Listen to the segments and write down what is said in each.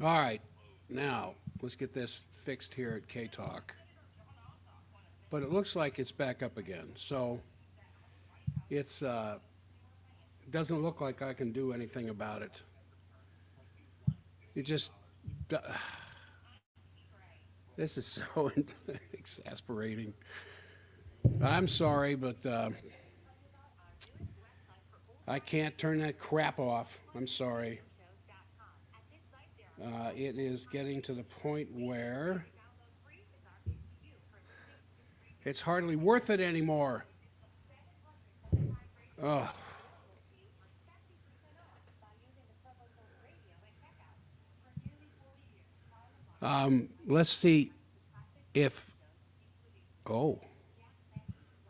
All right, now let's get this fixed here at K Talk. But it looks like it's back up again. So it's doesn't look like I can do anything about it. It just this is so exasperating. I'm sorry, but I can't turn that crap off. I'm sorry. It is getting to the point where it's hardly worth it anymore. Oh, let's see if. Oh,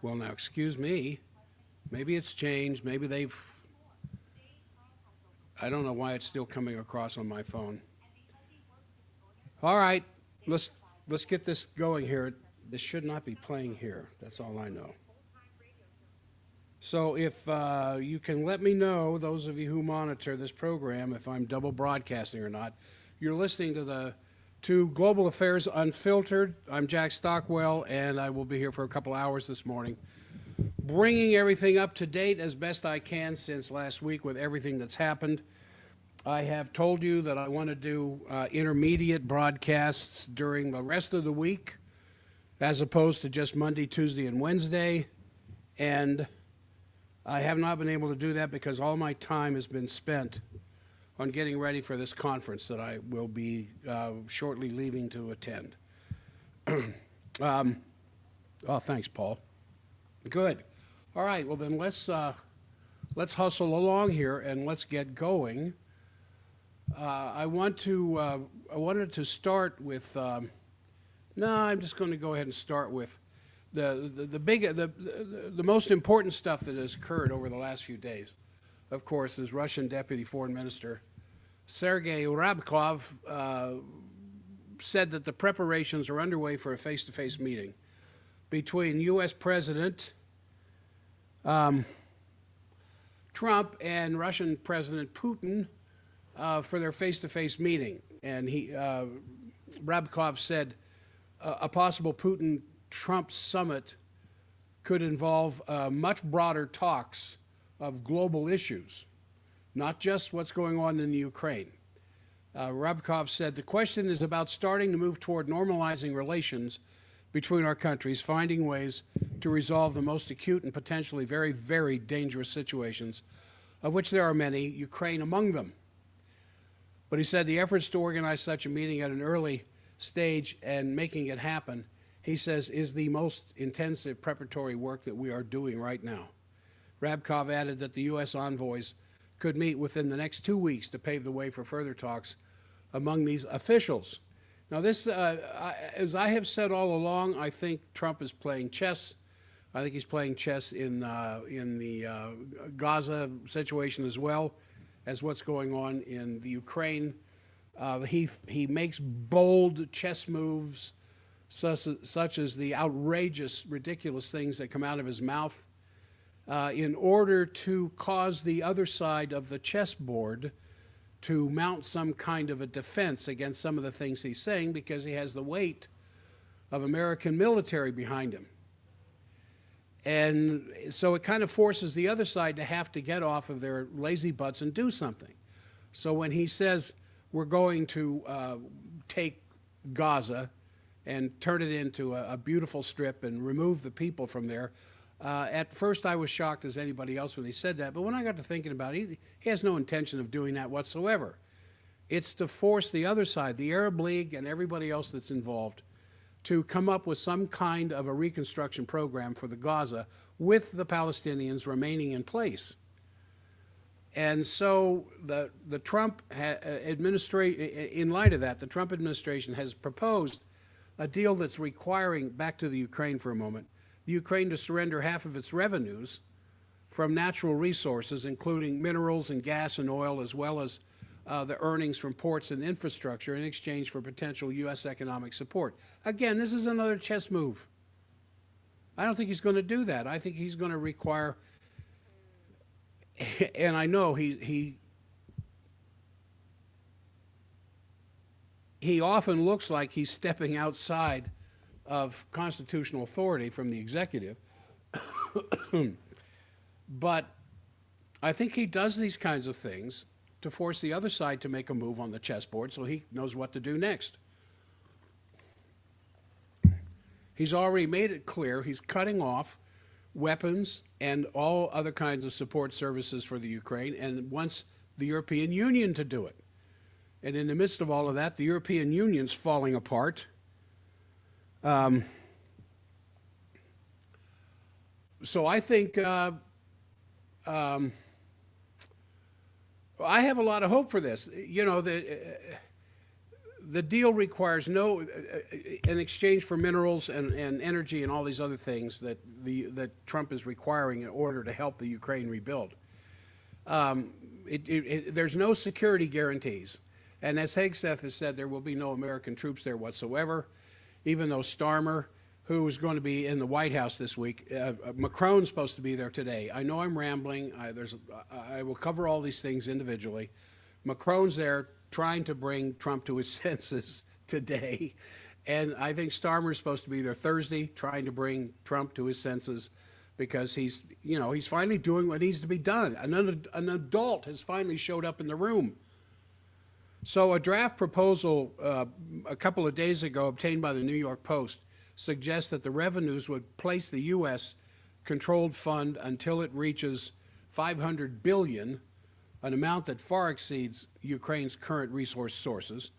well, now, excuse me. Maybe it's changed. Maybe they've. I don't know why it's still coming across on my phone. All right, let's let's get this going here. This should not be playing here. That's all I know. So if you can let me know, those of you who monitor this program, if I'm double broadcasting or not, you're listening to Global Affairs Unfiltered. I'm Jack Stockwell, and I will be here for a couple hours this morning, bringing everything up to date as best I can since last week with everything that's happened. I have told you that I want to do intermediate broadcasts during the rest of the week, as opposed to just Monday, Tuesday, and Wednesday. And I have not been able to do that because all my time has been spent on getting ready for this conference that I will be shortly leaving to attend. Oh, thanks, Paul. Good. All right. Well, then let's hustle along here and let's get going. I wanted to start with. No, I'm just going to go ahead and start with the most important stuff that has occurred over the last few days. Of course, is Russian Deputy Foreign Minister Sergei Rabkov said that the preparations are underway for a face-to-face meeting between U.S. President Trump and Russian President Putin for their face-to-face meeting. And Rabkov said a possible Putin-Trump summit could involve much broader talks of global issues, not just what's going on in the Ukraine. Rabkov said, the question is about starting to move toward normalizing relations between our countries, finding ways to resolve the most acute and potentially very, very dangerous situations, of which there are many, Ukraine among them. But he said the efforts to organize such a meeting at an early stage and making it happen, he says, is the most intensive preparatory work that we are doing right now. Rabkov added that the U.S. envoys could meet within the next 2 weeks to pave the way for further talks among these officials. Now, this, as I have said all along, I think Trump is playing chess. I think he's playing chess in the Gaza situation as well as what's going on in the Ukraine. He makes bold chess moves, such as the outrageous, ridiculous things that come out of his mouth, in order to cause the other side of the chessboard to mount some kind of a defense against some of the things he's saying, because he has the weight of American military behind him. And so it kind of forces the other side to have to get off of their lazy butts and do something. So when he says we're going to take Gaza and turn it into a beautiful strip and remove the people from there, at first I was shocked as anybody else when he said that. But when I got to thinking about it, he has no intention of doing that whatsoever. It's to force the other side, the Arab League and everybody else that's involved, to come up with some kind of a reconstruction program for the Gaza with the Palestinians remaining in place. And so the Trump administration, in light of that, the Trump administration has proposed a deal that's requiring, back to the Ukraine for a moment, the Ukraine to surrender half of its revenues from natural resources, including minerals and gas and oil, as well as the earnings from ports and infrastructure, in exchange for potential U.S. economic support. Again, this is another chess move. I don't think he's going to do that. I think he's going to require, and I know he he often looks like he's stepping outside of constitutional authority from the executive. But I think he does these kinds of things to force the other side to make a move on the chessboard so he knows what to do next. He's already made it clear he's cutting off weapons and all other kinds of support services for the Ukraine and wants the European Union to do it. And in the midst of all of that, the European Union's falling apart. So I think I have a lot of hope for this. You know, the deal requires no, in exchange for minerals and energy and all these other things that Trump is requiring in order to help the Ukraine rebuild. There's no security guarantees. And as Hegseth has said, there will be no American troops there whatsoever, even though Starmer, who is going to be in the White House this week, Macron's supposed to be there today. I know I'm rambling. I will cover all these things individually. Macron's there trying to bring Trump to his senses today. And I think Starmer's supposed to be there Thursday trying to bring Trump to his senses because he's finally doing what needs to be done. An adult has finally showed up in the room. So a draft proposal a couple of days ago obtained by the New York Post suggests that the revenues would place the U.S. controlled fund until it reaches $500 billion, an amount that far exceeds Ukraine's current resource sources.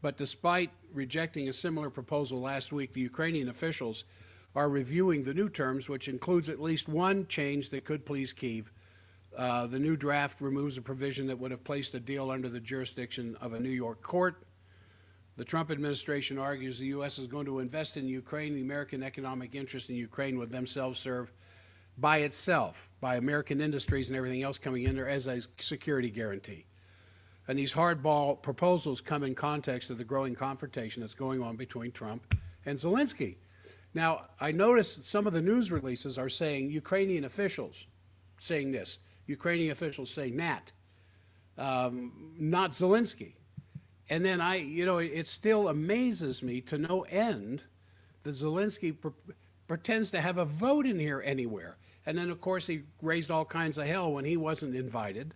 But despite rejecting a similar proposal last week, the Ukrainian officials are reviewing the new terms, which includes at least one change that could please Kyiv. The new draft removes a provision that would have placed a deal under the jurisdiction of a New York court. The Trump administration argues the U.S. is going to invest in Ukraine. The American economic interest in Ukraine would themselves serve by itself, by American industries and everything else coming in there as a security guarantee. And these hardball proposals come in context of the growing confrontation that's going on between Trump and Zelensky. Now, I noticed some of the news releases are saying Ukrainian officials saying this, Ukrainian officials saying that, not Zelensky. And then it still amazes me to no end that Zelensky pretends to have a vote in here anywhere. And then, of course, he raised all kinds of hell when he wasn't invited,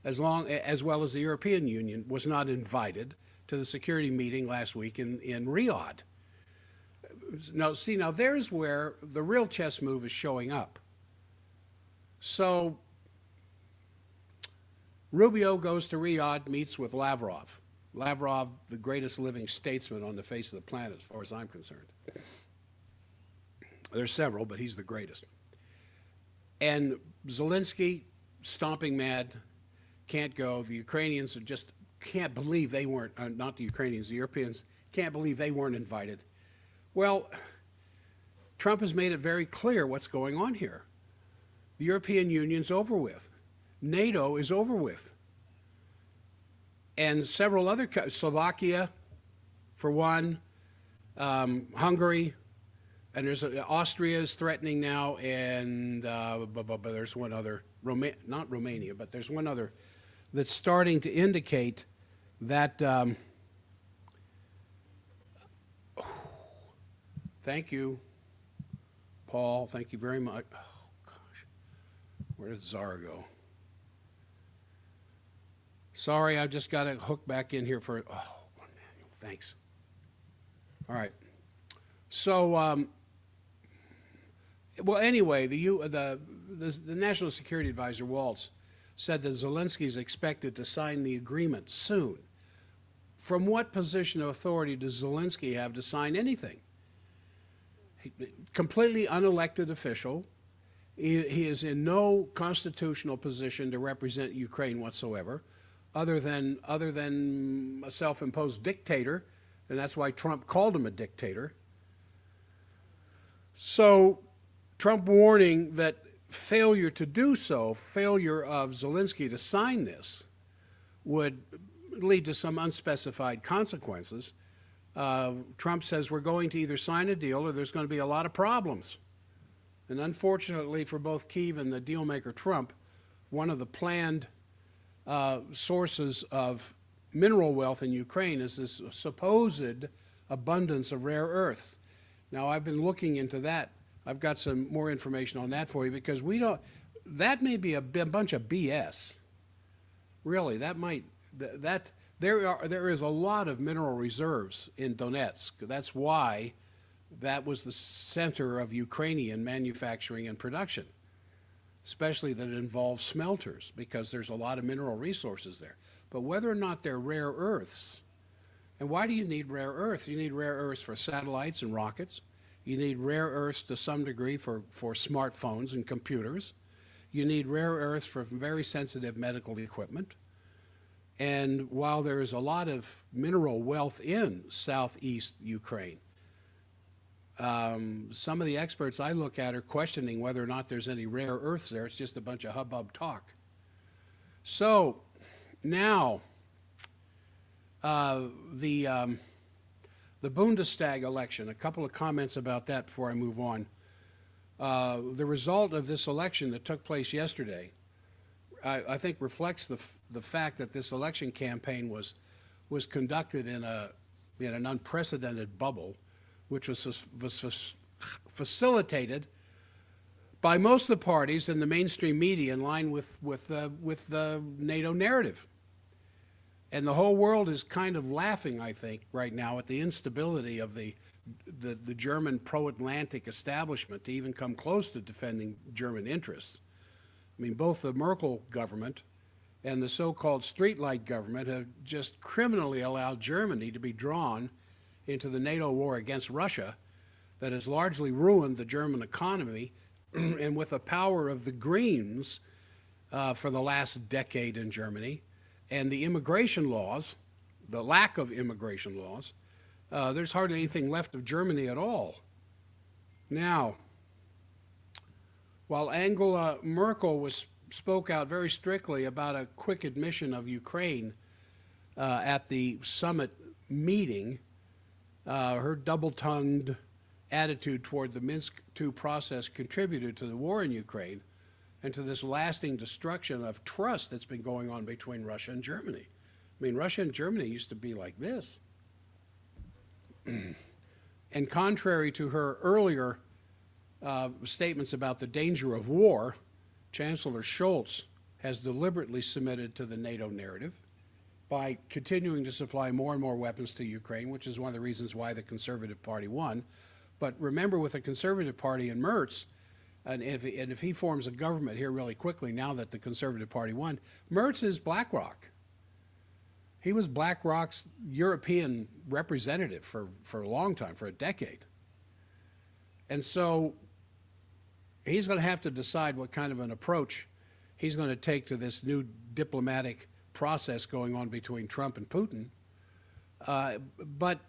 as well as the European Union was not invited to the security meeting last week in Riyadh. Now, there's where the real chess move is showing up. So Rubio goes to Riyadh, meets with Lavrov. Lavrov, the greatest living statesman on the face of the planet, as far as I'm concerned. There's several, but he's the greatest. And Zelensky, stomping mad, can't go. The Ukrainians just can't believe they weren't, not the Ukrainians, the Europeans can't believe they weren't invited. Well, Trump has made it very clear what's going on here. The European Union's over with. NATO is over with. And several other, Slovakia, for one, Hungary, and Austria is threatening now, and but there's one other, not Romania, but there's one other that's starting to indicate that, thank you, Paul, thank you very much. Oh, gosh, where did Zara go? Sorry, I just got to hook back in here for, thanks. All right. So, well, anyway, the National Security Advisor, Waltz, said that Zelensky is expected to sign the agreement soon. From what position of authority does Zelensky have to sign anything? Completely unelected official. He is in no constitutional position to represent Ukraine whatsoever, other than a self-imposed dictator, and that's why Trump called him a dictator. So Trump warning that failure to do so, failure of Zelensky to sign this, would lead to some unspecified consequences. Trump says we're going to either sign a deal or there's going to be a lot of problems. And unfortunately for both Kyiv and the dealmaker Trump, one of the planned sources of mineral wealth in Ukraine is this supposed abundance of rare earths. Now, I've been looking into that. I've got some more information on that for you because that may be a bunch of BS. Really, there is a lot of mineral reserves in Donetsk. That's why that was the center of Ukrainian manufacturing and production, especially that it involves smelters, because there's a lot of mineral resources there. But whether or not they're rare earths, and why do you need rare earths? You need rare earths for satellites and rockets. You need rare earths to some degree for smartphones and computers. You need rare earths for very sensitive medical equipment. And while there is a lot of mineral wealth in southeast Ukraine, some of the experts I look at are questioning whether or not there's any rare earths there. It's just a bunch of hubbub talk. So now the Bundestag election, a couple of comments about that before I move on. The result of this election that took place yesterday, I think reflects the fact that this election campaign was conducted in an unprecedented bubble, which was facilitated by most of the parties in the mainstream media in line with the NATO narrative. And the whole world is kind of laughing, I think, right now at the instability of the German pro-Atlantic establishment to even come close to defending German interests. I mean, both the Merkel government and the so-called streetlight government have just criminally allowed Germany to be drawn into the NATO war against Russia that has largely ruined the German economy, and with the power of the Greens for the last decade in Germany, and the immigration laws, the lack of immigration laws, there's hardly anything left of Germany at all. Now, while Angela Merkel spoke out very strictly about a quick admission of Ukraine at the summit meeting, her double-tongued attitude toward the Minsk II process contributed to the war in Ukraine and to this lasting destruction of trust that's been going on between Russia and Germany. I mean, Russia and Germany used to be like this. And contrary to her earlier statements about the danger of war, Chancellor Scholz has deliberately submitted to the NATO narrative by continuing to supply more and more weapons to Ukraine, which is one of the reasons why the Conservative Party won. But remember, with the Conservative Party and Merz, and if he forms a government here really quickly now that the Conservative Party won, Merz is BlackRock. He was BlackRock's European representative for a long time, for a decade. And so he's going to have to decide what kind of an approach he's going to take to this new diplomatic process going on between Trump and Putin. But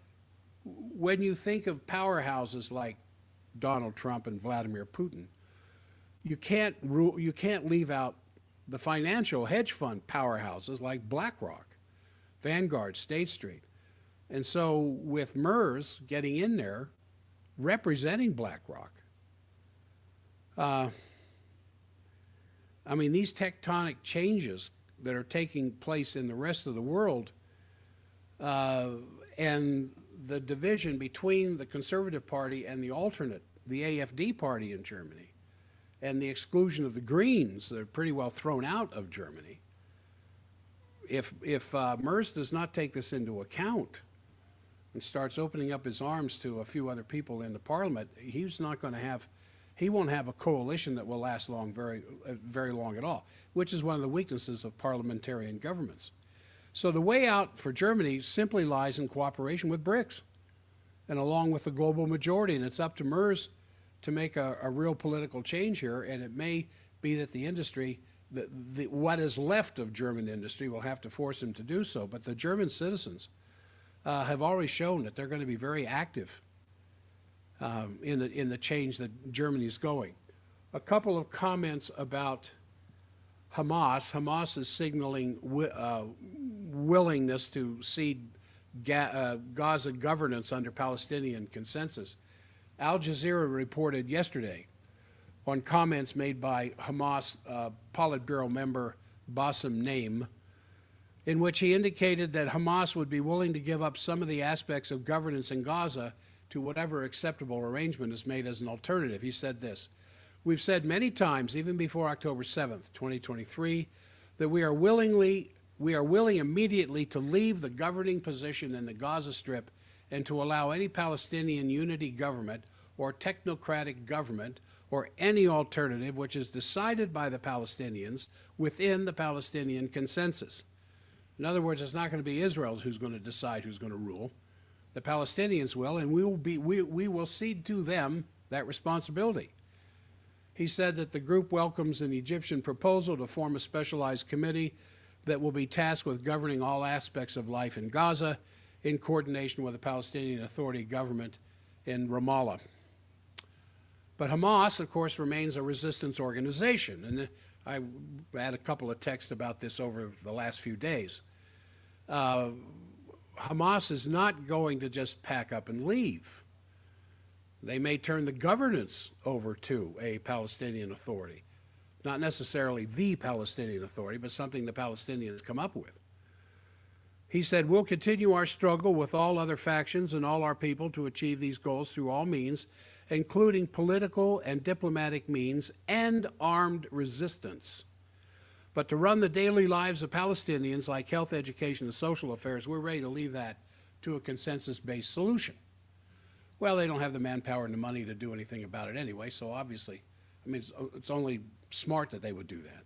when you think of powerhouses like Donald Trump and Vladimir Putin, you can't leave out the financial hedge fund powerhouses like BlackRock, Vanguard, State Street. And so with Merz getting in there, representing BlackRock, I mean, these tectonic changes that are taking place in the rest of the world and the division between the Conservative Party and the alternate, the AfD party in Germany, and the exclusion of the Greens that are pretty well thrown out of Germany. If Merz does not take this into account and starts opening up his arms to a few other people in the parliament, he won't have a coalition that will last long, very long at all, which is one of the weaknesses of parliamentarian governments. So the way out for Germany simply lies in cooperation with BRICS and along with the global majority, and it's up to Merz to make a real political change here, and it may be that the industry, what is left of German industry, will have to force him to do so. But the German citizens have already shown that they're going to be very active in the change that Germany is going. A couple of comments about Hamas. Hamas is signaling willingness to cede Gaza governance under Palestinian consensus. Al Jazeera reported yesterday on comments made by Hamas Politburo member Bassem Naim in which he indicated that Hamas would be willing to give up some of the aspects of governance in Gaza to whatever acceptable arrangement is made as an alternative. He said this: "We've said many times, even before October 7th, 2023, that we are willing immediately to leave the governing position in the Gaza Strip and to allow any Palestinian unity government or technocratic government or any alternative which is decided by the Palestinians within the Palestinian consensus." In other words, it's not going to be Israel who's going to decide who's going to rule. The Palestinians will, and we will cede to them that responsibility. He said that the group welcomes an Egyptian proposal to form a specialized committee that will be tasked with governing all aspects of life in Gaza in coordination with the Palestinian Authority government in Ramallah. But Hamas, of course, remains a resistance organization, and I had a couple of texts about this over the last few days. Hamas is not going to just pack up and leave. They may turn the governance over to a Palestinian Authority. Not necessarily the Palestinian Authority, but something the Palestinians come up with. He said, "We'll continue our struggle with all other factions and all our people to achieve these goals through all means, including political and diplomatic means and armed resistance. But to run the daily lives of Palestinians, like health, education, and social affairs, we're ready to leave that to a consensus-based solution." Well, they don't have the manpower and the money to do anything about it anyway, so obviously, I mean, it's only smart that they would do that.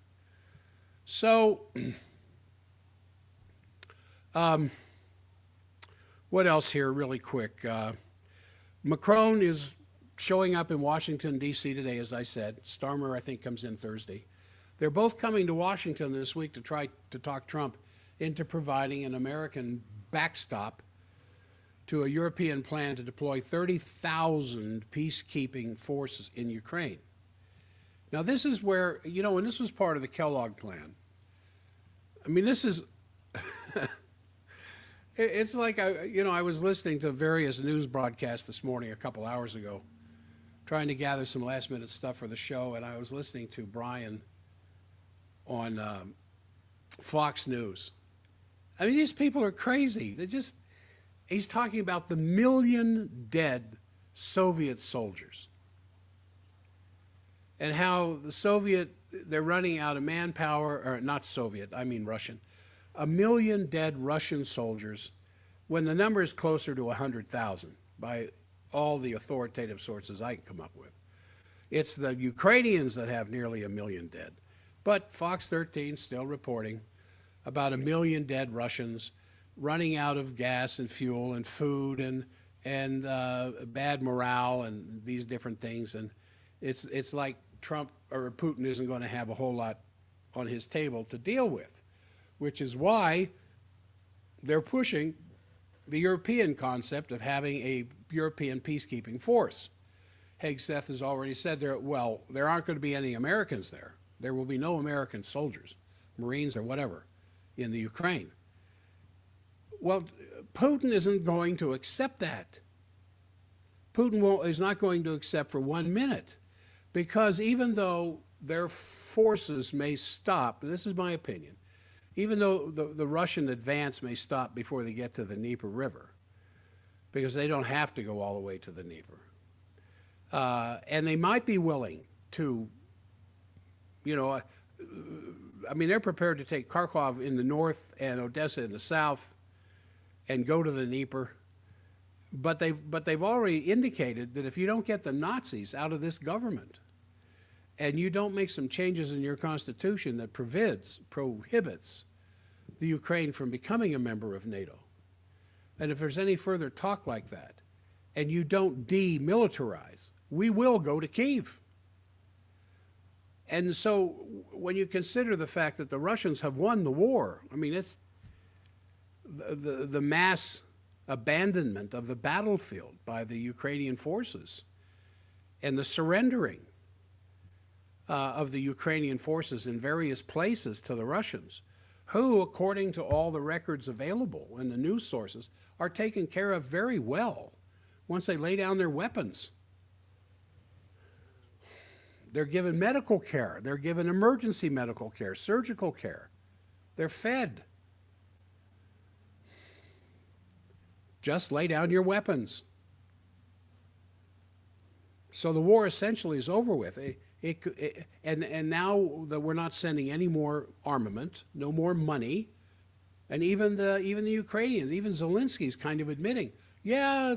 So, what else here really quick? Macron is showing up in Washington, D.C. today, as I said. Starmer, I think, comes in Thursday. They're both coming to Washington this week to try to talk Trump into providing an American backstop to a European plan to deploy 30,000 peacekeeping forces in Ukraine. Now, this is where, you know, and this was part of the Kellogg plan. I mean, this is, it's like, I was listening to various news broadcasts this morning a couple hours ago, trying to gather some last-minute stuff for the show, and I was listening to Brian on Fox News. I mean, these people are crazy. He's talking about the 1 million dead Soviet soldiers and how they're running out of manpower, or not Soviet, I mean Russian, 1 million dead Russian soldiers when the number is closer to 100,000 by all the authoritative sources I can come up with. It's the Ukrainians that have nearly 1 million dead. But Fox 13 still reporting about 1 million dead Russians running out of gas and fuel and food and bad morale and these different things. And it's like Trump or Putin isn't going to have a whole lot on his table to deal with, which is why they're pushing the European concept of having a European peacekeeping force. Hegseth has already said there aren't going to be any Americans there. There will be no American soldiers, Marines or whatever, in the Ukraine. Well, Putin isn't going to accept that. Putin is not going to accept for 1 minute, because even though their forces may stop, and this is my opinion, even though the Russian advance may stop before they get to the Dnieper River, because they don't have to go all the way to the Dnieper, and they might be willing to, I mean, they're prepared to take Kharkov in the north and Odessa in the south and go to the Dnieper. But they've already indicated that if you don't get the Nazis out of this government and you don't make some changes in your constitution that prohibits the Ukraine from becoming a member of NATO, and if there's any further talk like that, and you don't demilitarize, we will go to Kyiv. And so when you consider the fact that the Russians have won the war, I mean, it's the mass abandonment of the battlefield by the Ukrainian forces and the surrendering of the Ukrainian forces in various places to the Russians, who, according to all the records available and the news sources, are taken care of very well once they lay down their weapons. They're given medical care. They're given emergency medical care, surgical care. They're fed. just lay down your weapons. So the war essentially is over with. And now that we're not sending any more armament, no more money, and even the Ukrainians, even Zelensky's kind of admitting, yeah,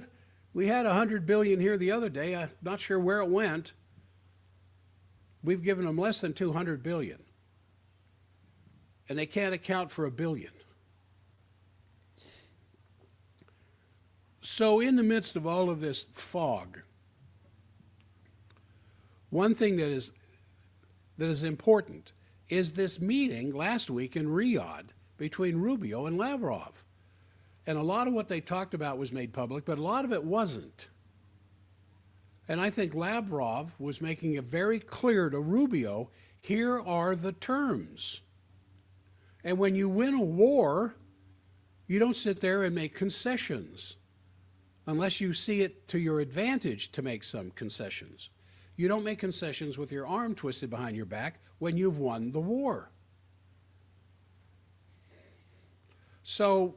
we had $100 billion here the other day. I'm not sure where it went. We've given them less than $200 billion, and they can't account for $1 billion. So in the midst of all of this fog, one thing that is important is this meeting last week in Riyadh between Rubio and Lavrov. And a lot of what they talked about was made public, but a lot of it wasn't. And I think Lavrov was making it very clear to Rubio, here are the terms. And when you win a war, you don't sit there and make concessions, unless you see it to your advantage to make some concessions. You don't make concessions with your arm twisted behind your back when you've won the war. So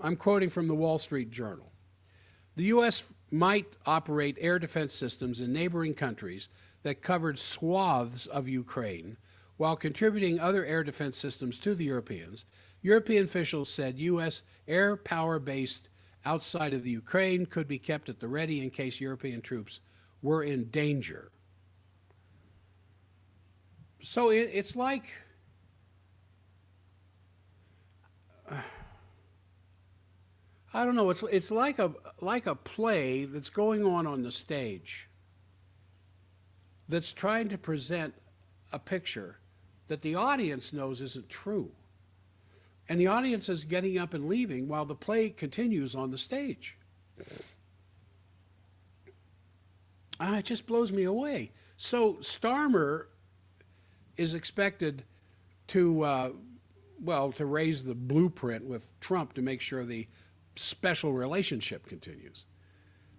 I'm quoting from the Wall Street Journal. The U.S. might operate air defense systems in neighboring countries that covered swaths of Ukraine while contributing other air defense systems to the Europeans. European officials said U.S. air power based outside of the Ukraine could be kept at the ready in case European troops were in danger. So it's like, I don't know, it's like a play that's going on the stage that's trying to present a picture that the audience knows isn't true. And the audience is getting up and leaving while the play continues on the stage. It just blows me away. So Starmer is expected to, to raise the blueprint with Trump to make sure the special relationship continues.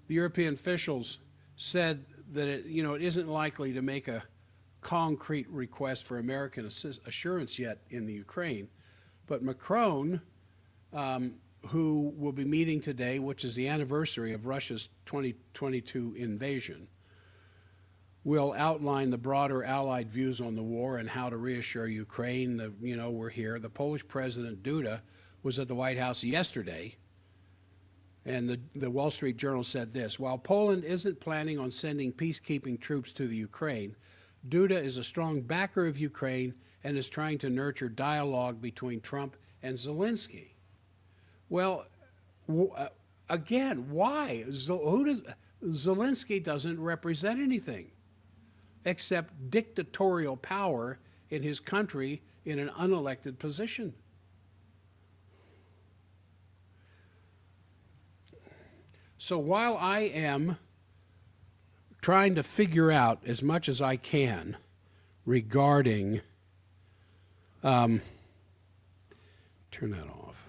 The European officials said that it isn't likely to make a concrete request for American assurance yet in the Ukraine, but Macron, who will be meeting today, which is the anniversary of Russia's 2022 invasion, will outline the broader Allied views on the war and how to reassure Ukraine that, we're here. The Polish President Duda was at the White House yesterday, and the Wall Street Journal said this: while Poland isn't planning on sending peacekeeping troops to the Ukraine, Duda is a strong backer of Ukraine and is trying to nurture dialogue between Trump and Zelensky. Well, again, why? Zelensky doesn't represent anything except dictatorial power in his country in an unelected position. So while I am trying to figure out as much as I can regarding, turn that off.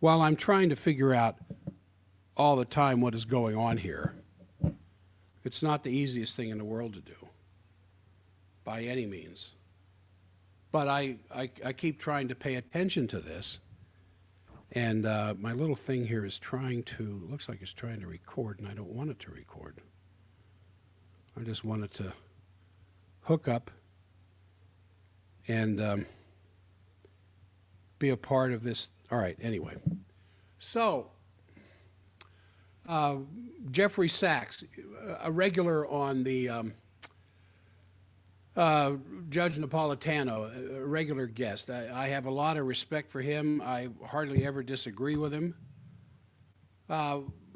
While I'm trying to figure out all the time what is going on here, it's not the easiest thing in the world to do, by any means. But I keep trying to pay attention to this. And my little thing here is looks like it's trying to record, and I don't want it to record. I just want it to hook up and be a part of this. All right, anyway. So, Jeffrey Sachs, a regular on the Judge Napolitano, a regular guest. I have a lot of respect for him. I hardly ever disagree with him.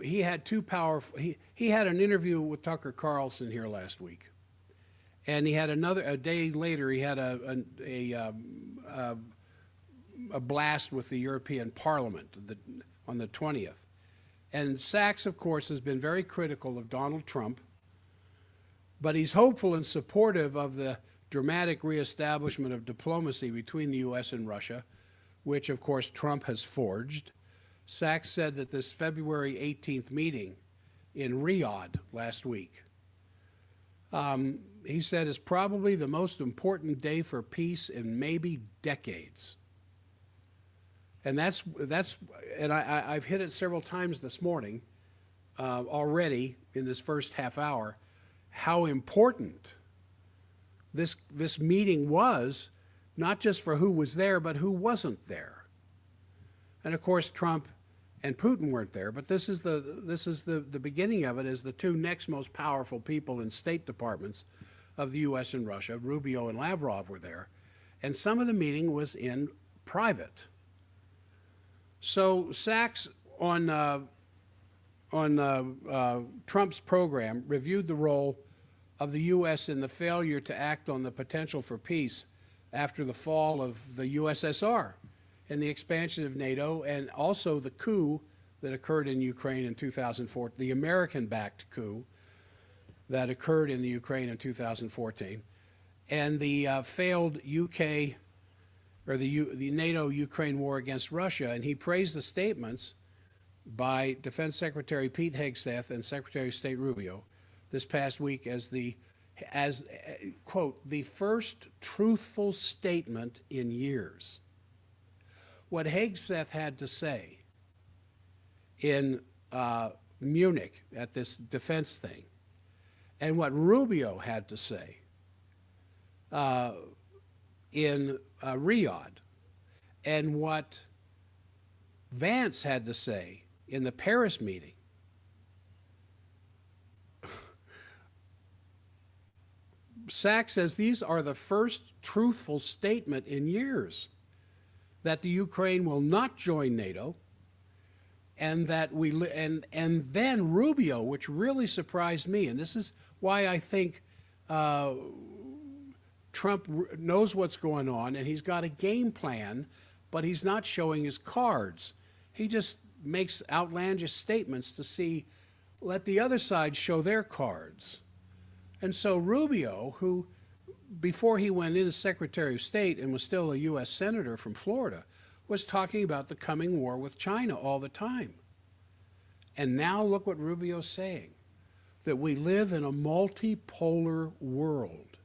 He had he had an interview with Tucker Carlson here last week, and he had a day later he had a blast with the European Parliament on the 20th. And Sachs, of course, has been very critical of Donald Trump, but he's hopeful and supportive of the dramatic reestablishment of diplomacy between the U.S. and Russia, which, of course, Trump has forged. Sachs said that this February 18th meeting in Riyadh last week, he said, is probably the most important day for peace in maybe decades. And and I've hit it several times this morning already in this first half hour, how important this meeting was, not just for who was there, but who wasn't there. And of course, Trump and Putin weren't there, but this is the beginning of it, as the two next most powerful people in state departments of the U.S. and Russia, Rubio and Lavrov, were there, and some of the meeting was in private. So Sachs on Trump's program reviewed the role of the U.S. in the failure to act on the potential for peace after the fall of the USSR and the expansion of NATO, and also the coup that occurred in Ukraine in 2004, the American-backed coup that occurred in the Ukraine in 2014, and the failed UK or the NATO-Ukraine war against Russia. And he praised the statements by Defense Secretary Pete Hegseth and Secretary of State Rubio this past week as quote, the first truthful statement in years. What Hegseth had to say in Munich at this defense thing, and what Rubio had to say in Riyadh, and what Vance had to say in the Paris meeting, Sachs says these are the first truthful statement in years that the Ukraine will not join NATO, and that and then Rubio, which really surprised me, and this is why I think Trump knows what's going on, and he's got a game plan, but he's not showing his cards. He just makes outlandish statements to let the other side show their cards. And so Rubio, who before he went in as Secretary of State and was still a U.S. Senator from Florida, was talking about the coming war with China all the time. And now look what Rubio's saying, that we live in a multipolar world.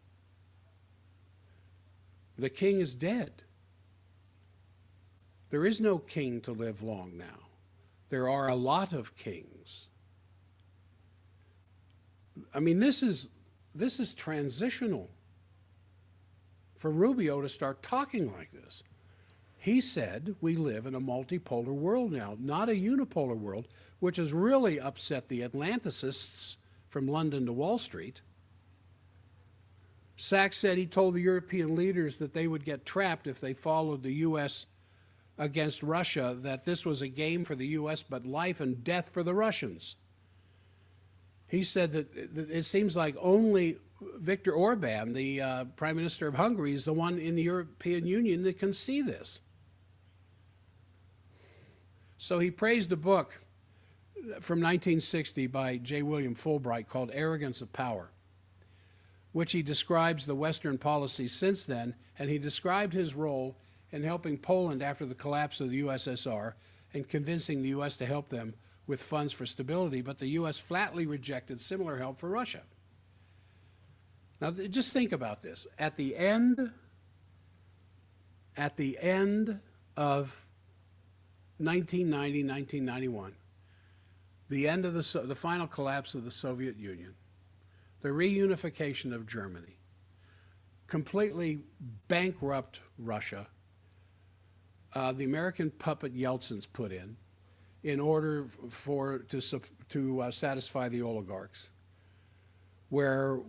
The king is dead. There is no king to live long now. There are a lot of kings. I mean, this is transitional for Rubio to start talking like this. He said we live in a multipolar world now, not a unipolar world, which has really upset the Atlanticists from London to Wall Street. Sachs said he told the European leaders that they would get trapped if they followed the U.S. against Russia, that this was a game for the U.S. but life and death for the Russians. He said that it seems like only Viktor Orban, the Prime Minister of Hungary, is the one in the European Union that can see this. So he praised a book from 1960 by J. William Fulbright called Arrogance of Power, which he describes the Western policies since then, and he described his role in helping Poland after the collapse of the USSR and convincing the U.S. to help them with funds for stability, but the U.S. flatly rejected similar help for Russia. Now, just think about this. At the end of 1990, 1991, the end of the final collapse of the Soviet Union, the reunification of Germany, completely bankrupt Russia, the American puppet Yeltsin's put in order to satisfy the oligarchs, where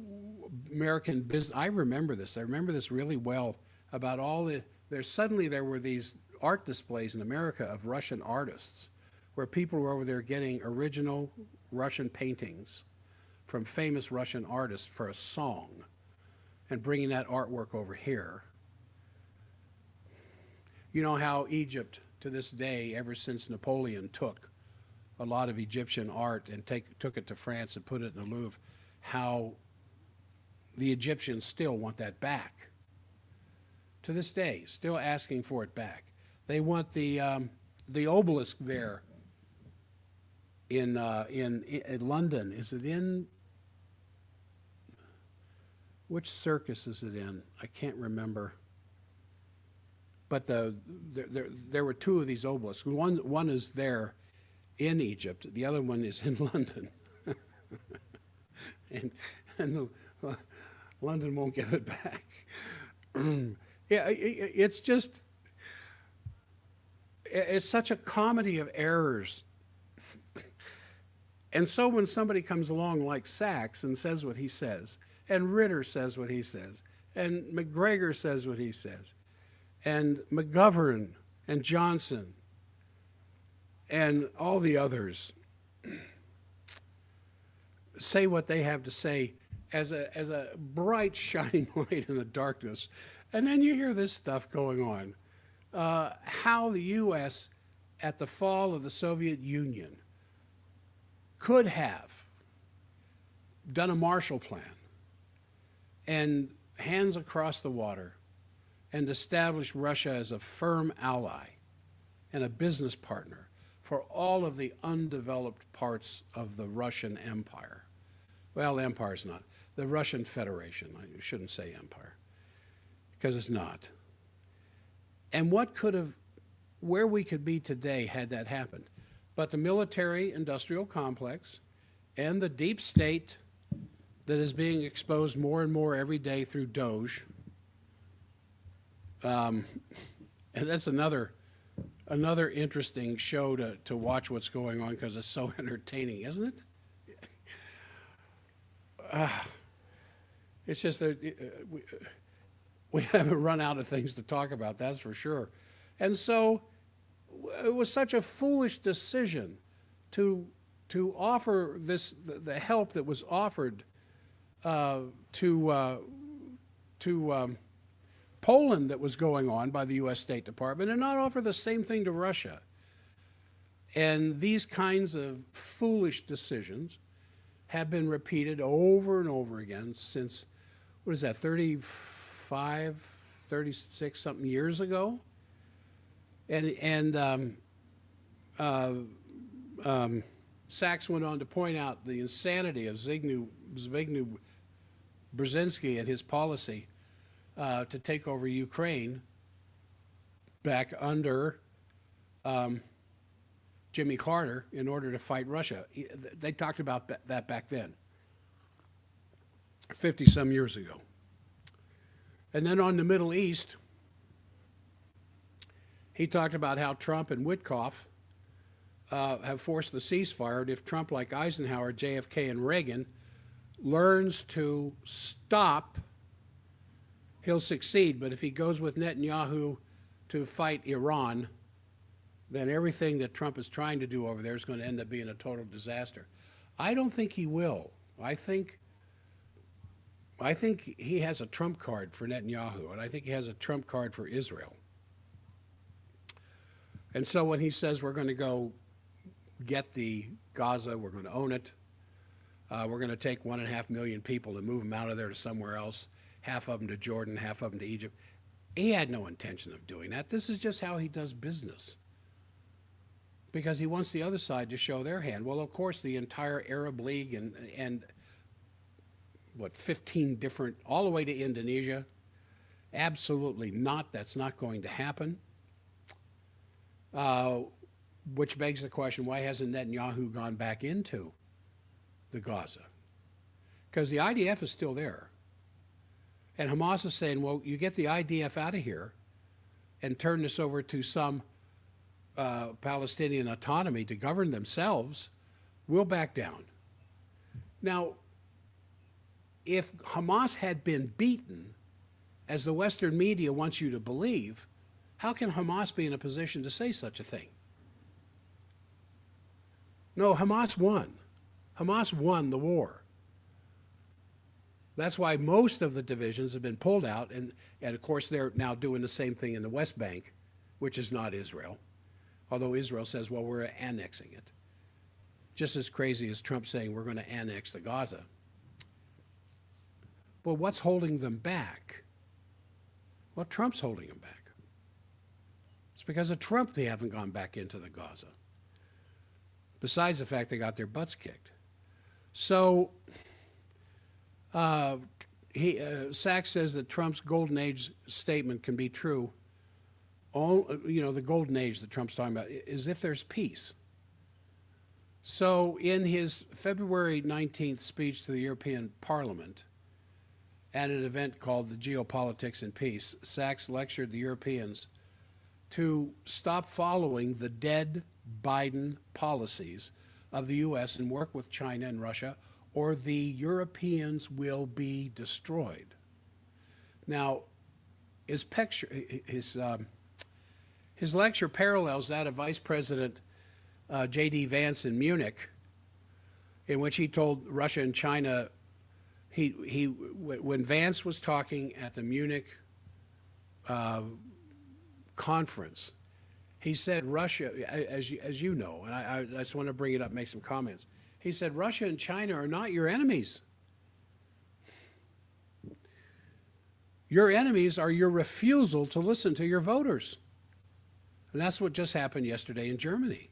American business, I remember this really well, about suddenly there were these art displays in America of Russian artists, where people were over there getting original Russian paintings from famous Russian artists for a song and bringing that artwork over here. You know how Egypt, to this day, ever since Napoleon took a lot of Egyptian art and took it to France and put it in the Louvre, how the Egyptians still want that back. To this day, still asking for it back. They want the obelisk there in London. Is it in, which circus is it in? I can't remember. But there were two of these obelisks. One is there in Egypt. The other one is in London. and London won't give it back. Yeah, it's just, it's such a comedy of errors. And so when somebody comes along like Sachs and says what he says, and Ritter says what he says, and McGregor says what he says, and McGovern and Johnson and all the others say what they have to say as a bright shining light in the darkness, and then you hear this stuff going on. How the U.S. at the fall of the Soviet Union could have done a Marshall Plan and hands across the water and established Russia as a firm ally and a business partner for all of the undeveloped parts of the Russian Empire. Well, empire's not. The Russian Federation. I shouldn't say empire, because it's not. And what could have, where we could be today had that happened. But the military-industrial complex and the deep state that is being exposed more and more every day through Doge, and that's another interesting show to watch what's going on, because it's so entertaining, isn't it? It's just that we haven't run out of things to talk about, that's for sure. And so it was such a foolish decision to offer the help that was offered to Poland that was going on by the U.S. State Department, and not offer the same thing to Russia. And these kinds of foolish decisions have been repeated over and over again since, what is that, 35, 36 something years ago? And Sachs went on to point out the insanity of Zbigniew Brzezinski and his policy to take over Ukraine back under Jimmy Carter in order to fight Russia. They talked about that back then, 50-some years ago. And then on the Middle East, he talked about how Trump and Witkoff have forced the ceasefire, and if Trump, like Eisenhower, JFK, and Reagan, learns to stop, he'll succeed. But if he goes with Netanyahu to fight Iran, then everything that Trump is trying to do over there is going to end up being a total disaster. I don't think he will. I think he has a trump card for Netanyahu, and I think he has a trump card for Israel. And so when he says we're going to go get the Gaza, we're going to own it, we're going to take 1.5 million people and move them out of there to somewhere else, half of them to Jordan, half of them to Egypt, he had no intention of doing that. This is just how he does business, because he wants the other side to show their hand. Well, of course, the entire Arab League and what, 15 different, all the way to Indonesia, absolutely not. That's not going to happen. Which begs the question, why hasn't Netanyahu gone back into the Gaza? Because the IDF is still there. And Hamas is saying, well, you get the IDF out of here and turn this over to some Palestinian autonomy to govern themselves, we'll back down. Now, if Hamas had been beaten, as the Western media wants you to believe, how can Hamas be in a position to say such a thing? No, Hamas won. Hamas won the war. That's why most of the divisions have been pulled out, and of course they're now doing the same thing in the West Bank, which is not Israel, although Israel says, well, we're annexing it. Just as crazy as Trump saying we're going to annex the Gaza. Well, what's holding them back? Well, Trump's holding them back. It's because of Trump they haven't gone back into the Gaza, besides the fact they got their butts kicked. So Sachs says that Trump's Golden Age statement can be true the golden age that Trump's talking about is if there's peace. So in his February 19th speech to the European Parliament at an event called the Geopolitics and Peace, Sachs lectured the Europeans to stop following the dead Biden policies of the U.S. and work with China and Russia, or the Europeans will be destroyed. Now, his lecture parallels that of Vice President J.D. Vance in Munich, in which he told Russia and China, when Vance was talking at the Munich conference, he said Russia, as you know, and I just want to bring it up, make some comments. He said Russia and China are not your enemies. Your enemies are your refusal to listen to your voters. And that's what just happened yesterday in Germany.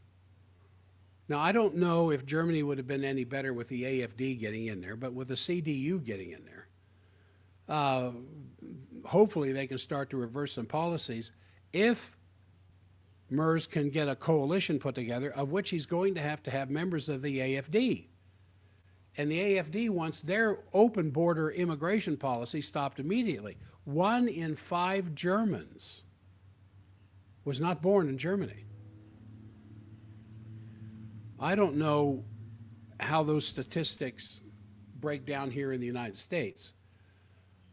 Now, I don't know if Germany would have been any better with the AfD getting in there, but with the CDU getting in there, hopefully they can start to reverse some policies if Merz can get a coalition put together, of which he's going to have members of the AfD. And the AfD wants their open border immigration policy stopped immediately. 1 in 5 Germans was not born in Germany. I don't know how those statistics break down here in the United States.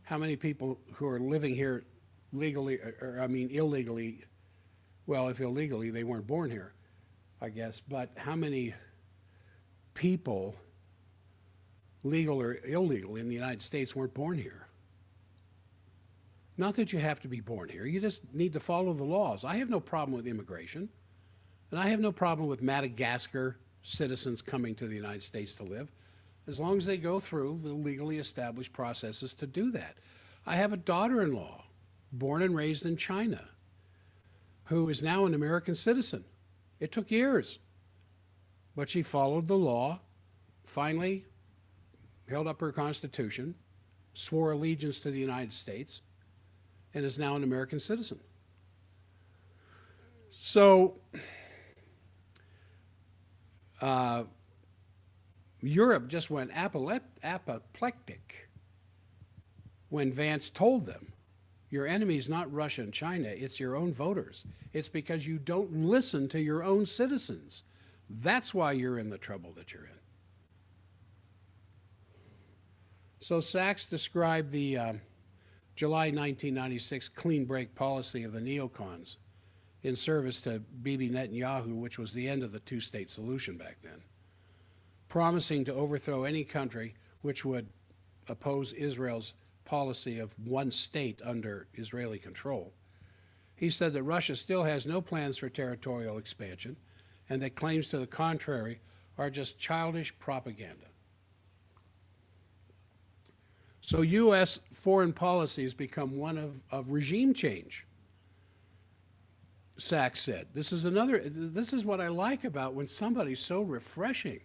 How many people who are living here legally, illegally, well, if illegally, they weren't born here, I guess, but how many people, legal or illegal, in the United States weren't born here? Not that you have to be born here. You just need to follow the laws. I have no problem with immigration, and I have no problem with Madagascar citizens coming to the United States to live, as long as they go through the legally established processes to do that. I have a daughter-in-law, born and raised in China, who is now an American citizen. It took years, but she followed the law, finally held up her Constitution, swore allegiance to the United States, and is now an American citizen. So Europe just went apoplectic when Vance told them, your enemy is not Russia and China, it's your own voters. It's because you don't listen to your own citizens. That's why you're in the trouble that you're in. So Sachs described the July 1996 clean break policy of the neocons in service to Bibi Netanyahu, which was the end of the two-state solution back then, promising to overthrow any country which would oppose Israel's policy of one state under Israeli control. He said that Russia still has no plans for territorial expansion and that claims to the contrary are just childish propaganda. So U.S. foreign policy has become one of regime change, Sachs said. This is what I like about when somebody so refreshing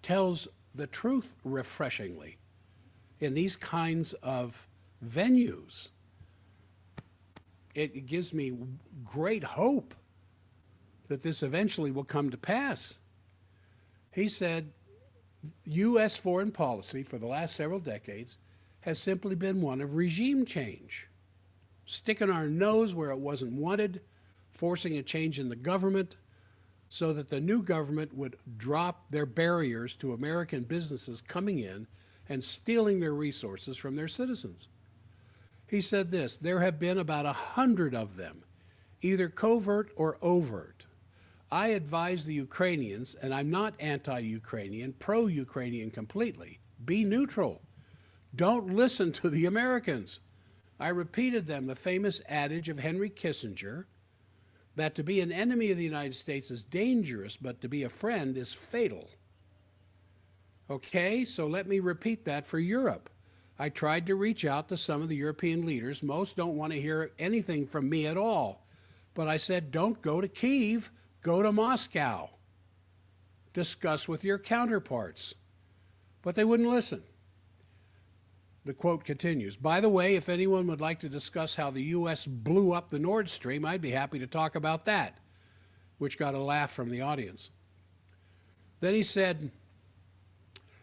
tells the truth refreshingly in these kinds of venues. It gives me great hope that this eventually will come to pass. He said, U.S. foreign policy for the last several decades has simply been one of regime change, sticking our nose where it wasn't wanted, forcing a change in the government so that the new government would drop their barriers to American businesses coming in and stealing their resources from their citizens. He said this, there have been about 100 of them, either covert or overt. I advise the Ukrainians, and I'm not anti-Ukrainian, pro-Ukrainian completely. Be neutral. Don't listen to the Americans. I repeated them the famous adage of Henry Kissinger that to be an enemy of the United States is dangerous, but to be a friend is fatal. Okay, so let me repeat that for Europe. I tried to reach out to some of the European leaders. Most don't want to hear anything from me at all. But I said, don't go to Kyiv. Go to Moscow. Discuss with your counterparts. But they wouldn't listen. The quote continues, "By the way, if anyone would like to discuss how the U.S. blew up the Nord Stream, I'd be happy to talk about that," which got a laugh from the audience. Then he said,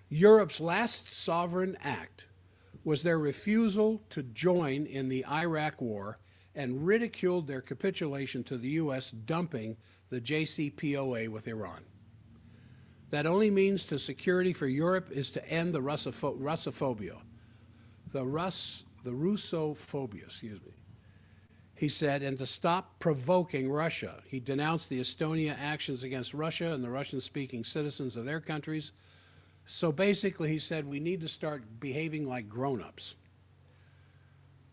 "Europe's last sovereign act was their refusal to join in the Iraq war and ridiculed their capitulation to the U.S. dumping the JCPOA with Iran. That only means to security for Europe is to end the Russophobia. The Russophobia, he said, and to stop provoking Russia. He denounced the Estonia actions against Russia and the Russian-speaking citizens of their countries. So basically, he said, we need to start behaving like grown-ups.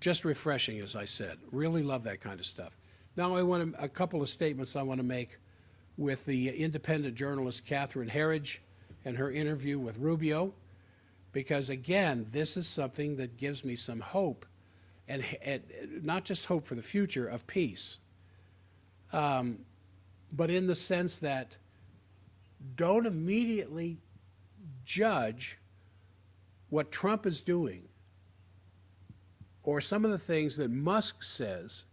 Just refreshing, as I said. Really love that kind of stuff. Now, a couple of statements I want to make with the independent journalist Catherine Herridge and her interview with Rubio. Because again, this is something that gives me some hope, and not just hope for the future of peace, but in the sense that don't immediately judge what Trump is doing or some of the things that Musk says,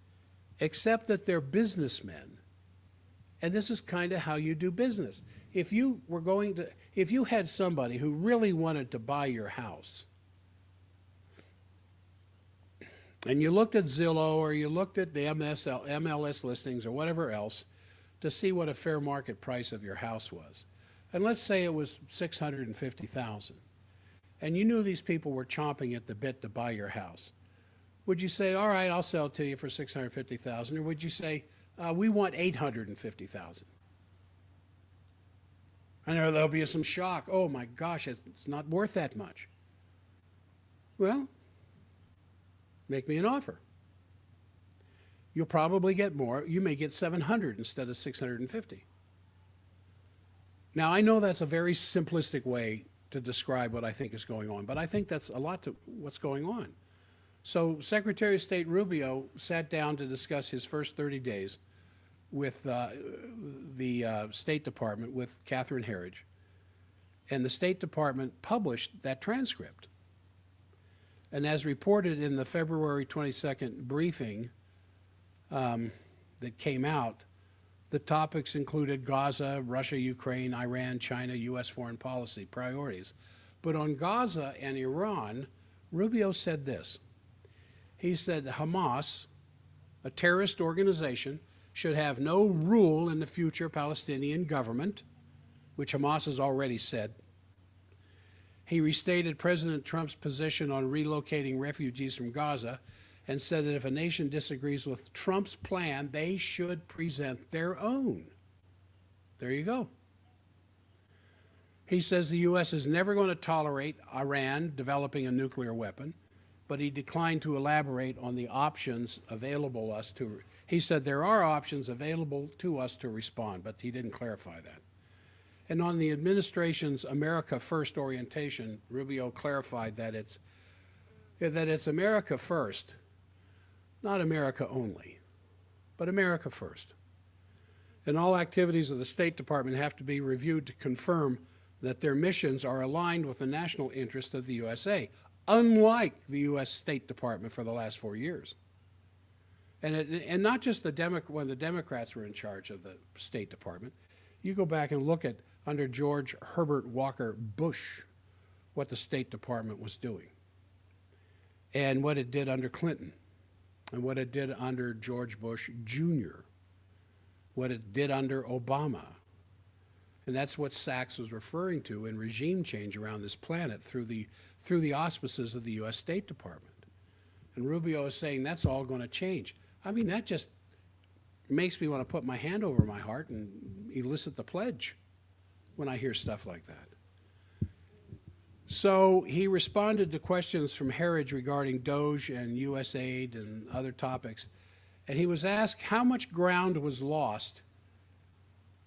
except that they're businessmen. And this is kind of how you do business. If you had somebody who really wanted to buy your house, and you looked at Zillow or you looked at the MLS listings or whatever else to see what a fair market price of your house was, and let's say it was $650,000, and you knew these people were chomping at the bit to buy your house, would you say, all right, I'll sell it to you for $650,000, or would you say, we want $850,000? And there'll be some shock. Oh my gosh, it's not worth that much. Well, make me an offer. You'll probably get more. You may get 700 instead of 650. Now, I know that's a very simplistic way to describe what I think is going on, but I think that's a lot to what's going on. So Secretary of State Rubio sat down to discuss his first 30 days with the State Department, with Catherine Herridge, and the State Department published that transcript. And as reported in the February 22nd briefing that came out, the topics included Gaza, Russia, Ukraine, Iran, China, U.S. foreign policy priorities. But on Gaza and Iran, Rubio said this. He said Hamas, a terrorist organization, should have no rule in the future Palestinian government, which Hamas has already said. He restated President Trump's position on relocating refugees from Gaza and said that if a nation disagrees with Trump's plan, they should present their own. There you go. He says the U.S. is never going to tolerate Iran developing a nuclear weapon, but he declined to elaborate on the options available us to. He said there are options available to us to respond, but he didn't clarify that. And on the administration's America First orientation, Rubio clarified that it's America first, not America only, but America first. And all activities of the State Department have to be reviewed to confirm that their missions are aligned with the national interest of the USA, unlike the U.S. State Department for the last 4 years. And not just when the Democrats were in charge of the State Department. You go back and look at, under George Herbert Walker Bush, what the State Department was doing, and what it did under Clinton, and what it did under George Bush Jr., what it did under Obama. And that's what Sachs was referring to in regime change around this planet through the auspices of the U.S. State Department. And Rubio is saying that's all going to change. I mean, that just makes me want to put my hand over my heart and elicit the pledge when I hear stuff like that. So he responded to questions from Herridge regarding DOGE and U.S. aid and other topics. And he was asked how much ground was lost.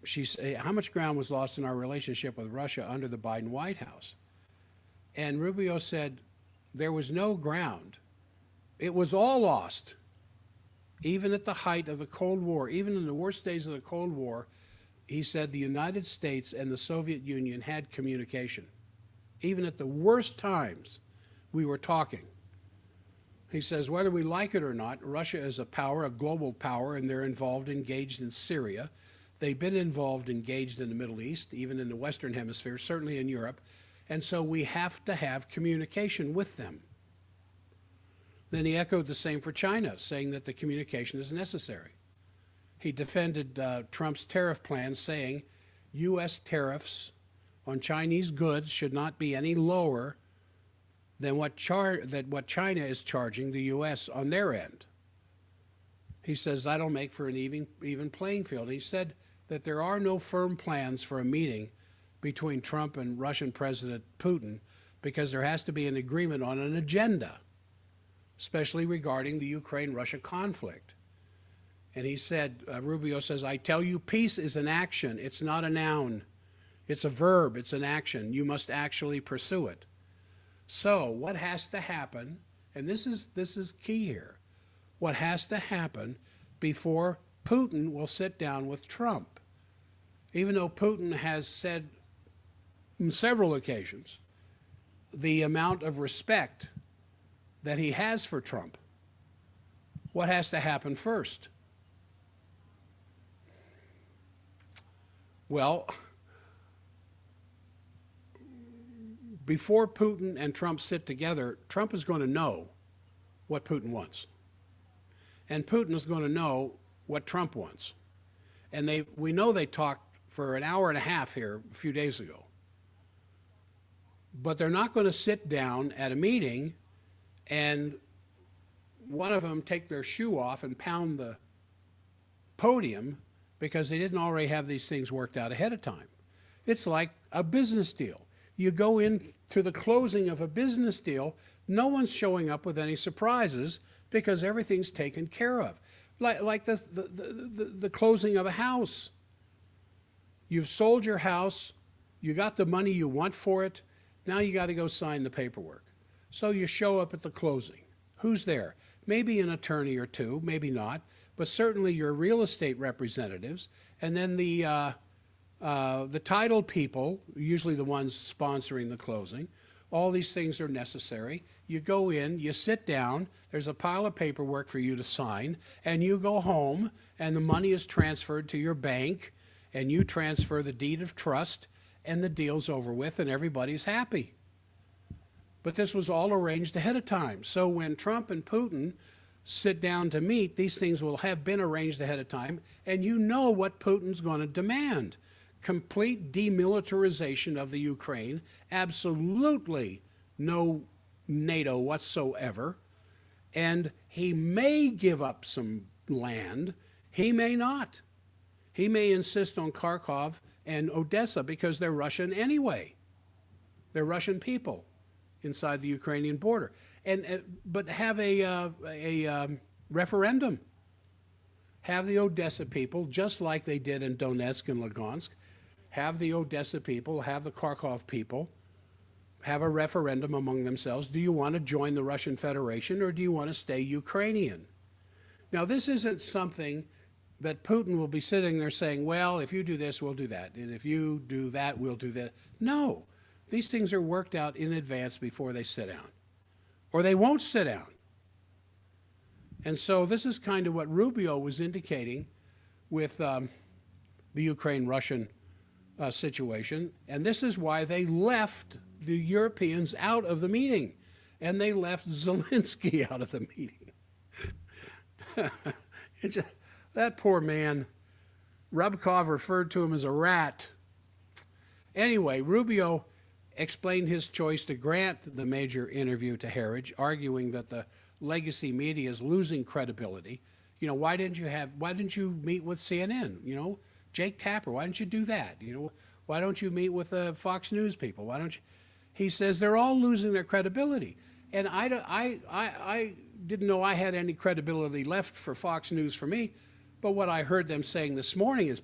She said, how much ground was lost in our relationship with Russia under the Biden White House? And Rubio said, there was no ground. It was all lost. Even at the height of the Cold War, even in the worst days of the Cold War, he said the United States and the Soviet Union had communication. Even at the worst times, we were talking. He says, whether we like it or not, Russia is a power, a global power, and they're engaged in Syria. They've been engaged in the Middle East, even in the Western Hemisphere, certainly in Europe. And so we have to have communication with them. Then he echoed the same for China, saying that the communication is necessary. He defended Trump's tariff plan, saying U.S. tariffs on Chinese goods should not be any lower than what China is charging the U.S. on their end. He says that'll make for an even playing field. He said that there are no firm plans for a meeting between Trump and Russian President Putin because there has to be an agreement on an agenda, especially regarding the Ukraine-Russia conflict. And he said, Rubio says, I tell you, peace is an action. It's not a noun. It's a verb. It's an action. You must actually pursue it. So what has to happen, and this is key here, what has to happen before Putin will sit down with Trump? Even though Putin has said on several occasions the amount of respect that he has for Trump, what has to happen first? Well, before Putin and Trump sit together, Trump is going to know what Putin wants. And Putin is going to know what Trump wants. And we know they talked for an hour and a half here a few days ago. But they're not going to sit down at a meeting and one of them take their shoe off and pound the podium because they didn't already have these things worked out ahead of time. It's like a business deal. You go into the closing of a business deal, no one's showing up with any surprises because everything's taken care of. Like the closing of a house. You've sold your house, you got the money you want for it, now you got to go sign the paperwork. So you show up at the closing. Who's there? Maybe an attorney or two, maybe not, but certainly your real estate representatives, and then the title people, usually the ones sponsoring the closing. All these things are necessary. You go in, you sit down, there's a pile of paperwork for you to sign, and you go home, and the money is transferred to your bank, and you transfer the deed of trust, and the deal's over with, and everybody's happy. But this was all arranged ahead of time. So when Trump and Putin sit down to meet, these things will have been arranged ahead of time, and you know what Putin's going to demand. Complete demilitarization of the Ukraine, absolutely no NATO whatsoever, and he may give up some land, he may not. He may insist on Kharkov and Odessa because they're Russian anyway. They're Russian people inside the Ukrainian border. But have a referendum. Have the Odessa people, just like they did in Donetsk and Lugansk, have the Odessa people, have the Kharkov people, have a referendum among themselves. Do you want to join the Russian Federation or do you want to stay Ukrainian? Now, this isn't something that Putin will be sitting there saying, well, if you do this, we'll do that. And if you do that, we'll do that. No, these things are worked out in advance before they sit down. Or they won't sit down. And so this is kind of what Rubio was indicating with the Ukraine-Russian situation. And this is why they left the Europeans out of the meeting. And they left Zelensky out of the meeting. That poor man. Rubkov referred to him as a rat. Anyway, Rubio explained his choice to grant the major interview to Harridge, arguing that the legacy media is losing credibility. You know, why didn't you meet with CNN? You know, Jake Tapper, why didn't you do that? You know, why don't you meet with the Fox News people? Why don't you? He says they're all losing their credibility. And I didn't know I had any credibility left for Fox News for me, but what I heard them saying this morning is,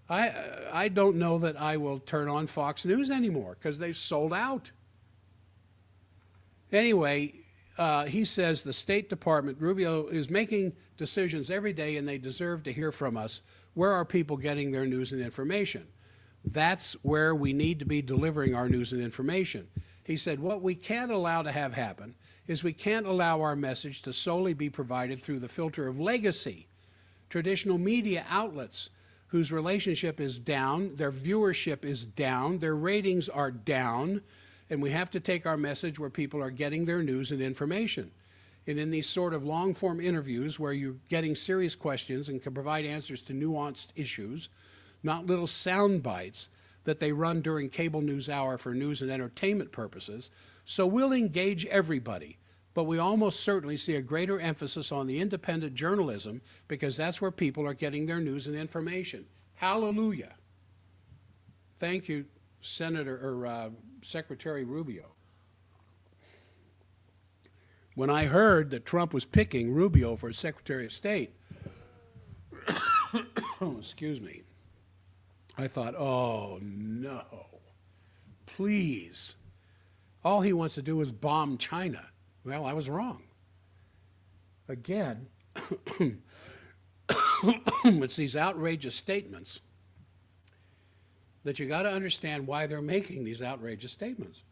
I don't know that I will turn on Fox News anymore because they've sold out. Anyway, he says the State Department, Rubio, is making decisions every day and they deserve to hear from us. Where are people getting their news and information? That's where we need to be delivering our news and information. He said, what we can't allow to have happen is we can't allow our message to solely be provided through the filter of legacy, traditional media outlets whose relationship is down, their viewership is down, their ratings are down, and we have to take our message where people are getting their news and information. And in these sort of long-form interviews where you're getting serious questions and can provide answers to nuanced issues, not little sound bites that they run during cable news hour for news and entertainment purposes. So we'll engage everybody, but we almost certainly see a greater emphasis on the independent journalism because that's where people are getting their news and information. Hallelujah. Thank you, Secretary Rubio. When I heard that Trump was picking Rubio for Secretary of State, excuse me, I thought, oh no, please. All he wants to do is bomb China. Well, I was wrong. Again, it's these outrageous statements that you got to understand why they're making these outrageous statements.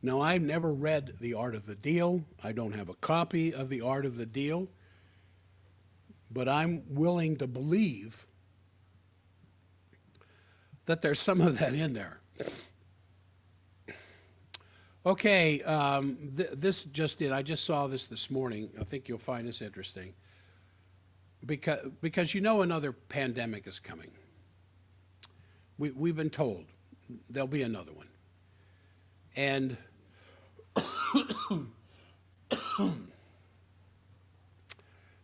Now, I've never read The Art of the Deal. I don't have a copy of The Art of the Deal, but I'm willing to believe that there's some of that in there. Okay, this just did. I just saw this morning. I think you'll find this interesting. Because you know another pandemic is coming. We've been told there'll be another one. And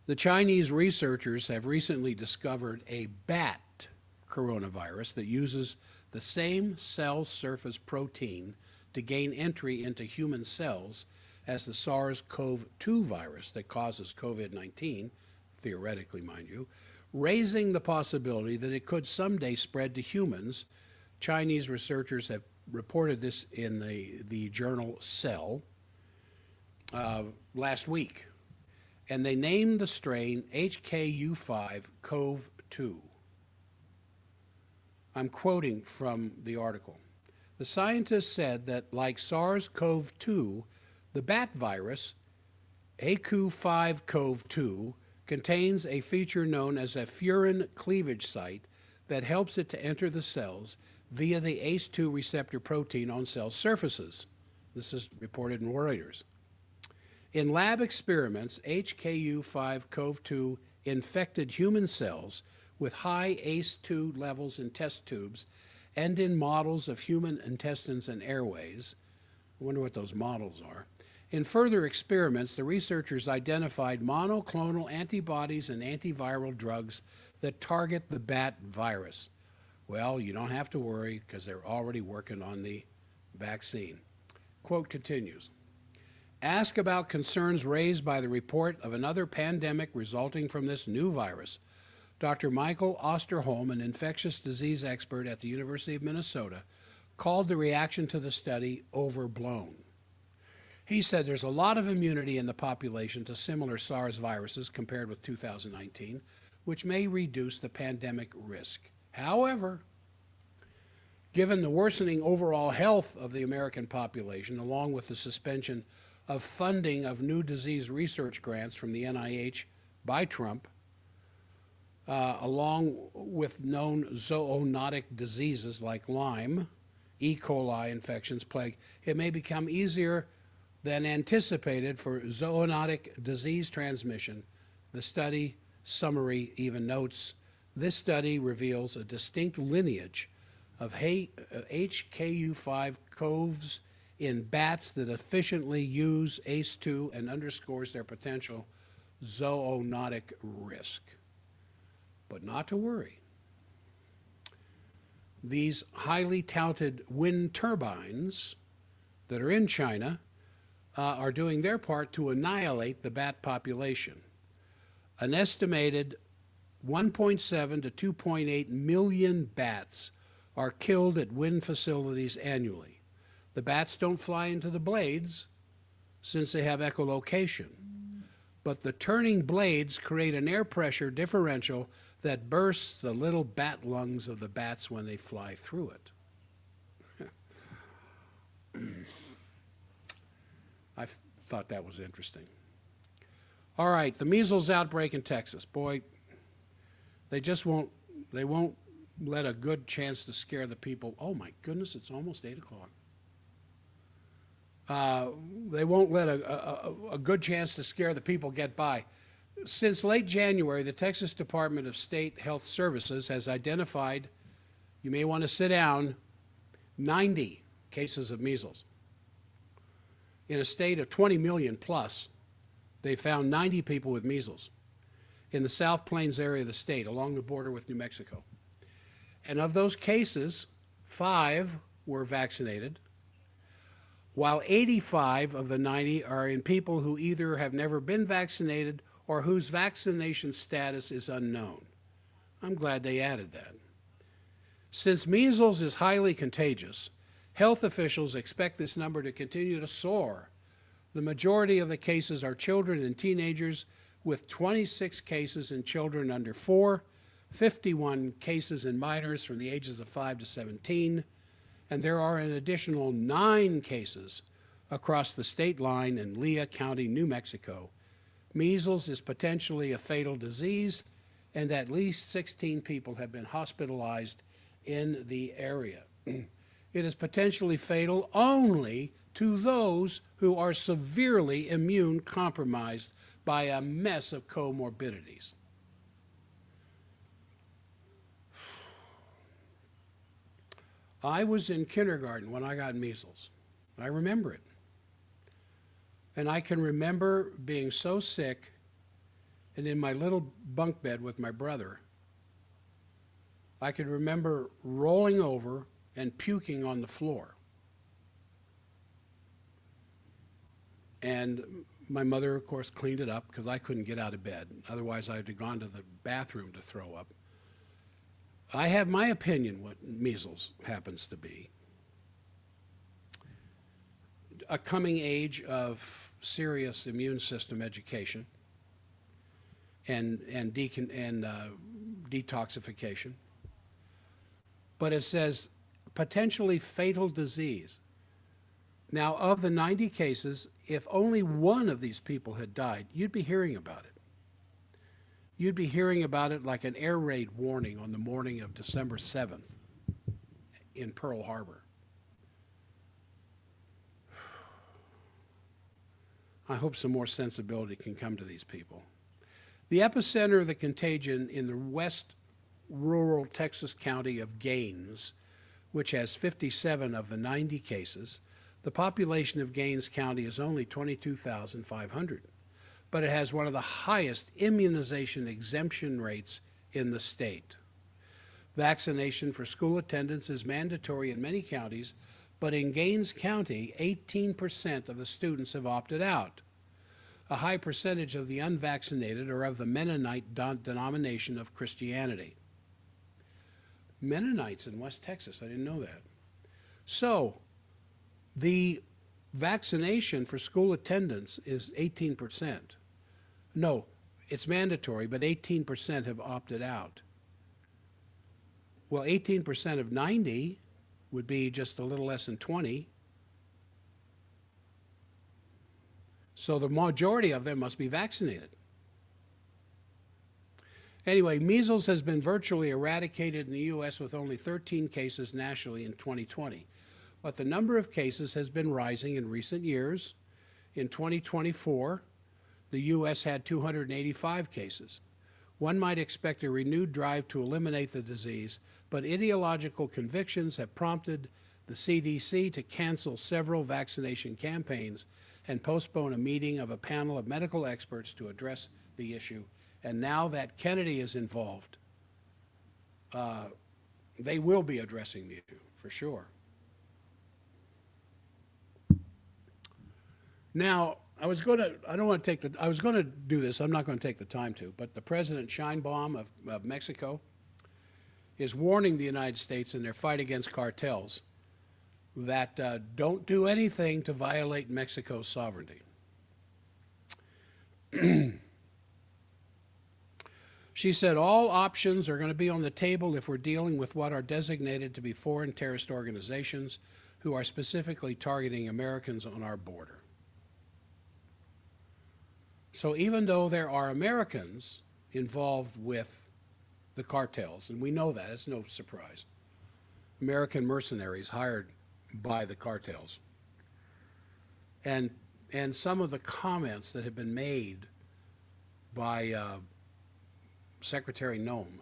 the Chinese researchers have recently discovered a bat coronavirus that uses the same cell surface protein to gain entry into human cells as the SARS-CoV-2 virus that causes COVID-19, theoretically, mind you, raising the possibility that it could someday spread to humans. Chinese researchers have reported this in the journal Cell last week, and they named the strain HKU5-CoV2. I'm quoting from the article. The scientists said that, like SARS-CoV-2, the bat virus, HKU5-CoV2, contains a feature known as a furin cleavage site that helps it to enter the cells via the ACE2 receptor protein on cell surfaces. This is reported in Reuters. In lab experiments, HKU5-CoV2 infected human cells with high ACE2 levels in test tubes and in models of human intestines and airways. I wonder what those models are. In further experiments, the researchers identified monoclonal antibodies and antiviral drugs that target the bat virus. Well, you don't have to worry because they're already working on the vaccine. Quote continues. Ask about concerns raised by the report of another pandemic resulting from this new virus. Dr. Michael Osterholm, an infectious disease expert at the University of Minnesota, called the reaction to the study overblown. He said there's a lot of immunity in the population to similar SARS viruses compared with 2019, which may reduce the pandemic risk. However, given the worsening overall health of the American population, along with the suspension of funding of new disease research grants from the NIH by Trump, along with known zoonotic diseases like Lyme, E. coli infections, plague, it may become easier than anticipated for zoonotic disease transmission. The study summary even notes, this study reveals a distinct lineage of HKU5-CoVs in bats that efficiently use ACE2 and underscores their potential zoonotic risk. But not to worry. These highly touted wind turbines that are in China are doing their part to annihilate the bat population. An estimated 1.7 to 2.8 million bats are killed at wind facilities annually. The bats don't fly into the blades since they have echolocation, but the turning blades create an air pressure differential that bursts the little bat lungs of the bats when they fly through it. thought that was interesting. All right, the measles outbreak in Texas. Boy, they won't let a good chance to scare the people. Oh my goodness, it's almost 8 o'clock. They won't let a good chance to scare the people get by. Since late January, the Texas Department of State Health Services has identified, you may want to sit down, 90 cases of measles. In a state of 20 million plus, they found 90 people with measles in the South Plains area of the state, along the border with New Mexico. And of those cases, 5 were vaccinated, while 85 of the 90 are in people who either have never been vaccinated or whose vaccination status is unknown. I'm glad they added that. Since measles is highly contagious, health officials expect this number to continue to soar. The majority of the cases are children and teenagers, with 26 cases in children under 4, 51 cases in minors from the ages of 5 to 17, and there are an additional 9 cases across the state line in Lea County, New Mexico. Measles is potentially a fatal disease, and at least 16 people have been hospitalized in the area. It is potentially fatal only to those who are severely immune compromised by a mess of comorbidities. I was in kindergarten when I got measles. I remember it. And I can remember being so sick and in my little bunk bed with my brother. I could remember rolling over and puking on the floor. And my mother, of course, cleaned it up because I couldn't get out of bed. Otherwise, I'd have gone to the bathroom to throw up. I have my opinion what measles happens to be. A coming age of serious immune system education and detoxification. But it says potentially fatal disease. Now, of the 90 cases, if only one of these people had died, you'd be hearing about it. You'd be hearing about it like an air raid warning on the morning of December 7th in Pearl Harbor. I hope some more sensibility can come to these people. The epicenter of the contagion in the west rural Texas county of Gaines, which has 57 of the 90 cases. The population of Gaines County is only 22,500, but it has one of the highest immunization exemption rates in the state. Vaccination for school attendance is mandatory in many counties, but in Gaines County, 18% of the students have opted out. A high percentage of the unvaccinated are of the Mennonite denomination of Christianity. Mennonites in West Texas, I didn't know that. So, the vaccination for school attendance is 18%. No, it's mandatory, but 18% have opted out. Well, 18% of 90 would be just a little less than 20. So the majority of them must be vaccinated. Anyway, measles has been virtually eradicated in the U.S. with only 13 cases nationally in 2020. But the number of cases has been rising in recent years. In 2024, the U.S. had 285 cases. One might expect a renewed drive to eliminate the disease, but ideological convictions have prompted the CDC to cancel several vaccination campaigns and postpone a meeting of a panel of medical experts to address the issue. And now that Kennedy is involved, they will be addressing the issue, for sure. Now, I was going to do this, I'm not going to take the time to, but the President Sheinbaum of Mexico is warning the United States in their fight against cartels that don't do anything to violate Mexico's sovereignty. She said all options are going to be on the table if we're dealing with what are designated to be foreign terrorist organizations who are specifically targeting Americans on our border. So even though there are Americans involved with the cartels, and we know that, it's no surprise, American mercenaries hired by the cartels. And some of the comments that have been made by Secretary Nome,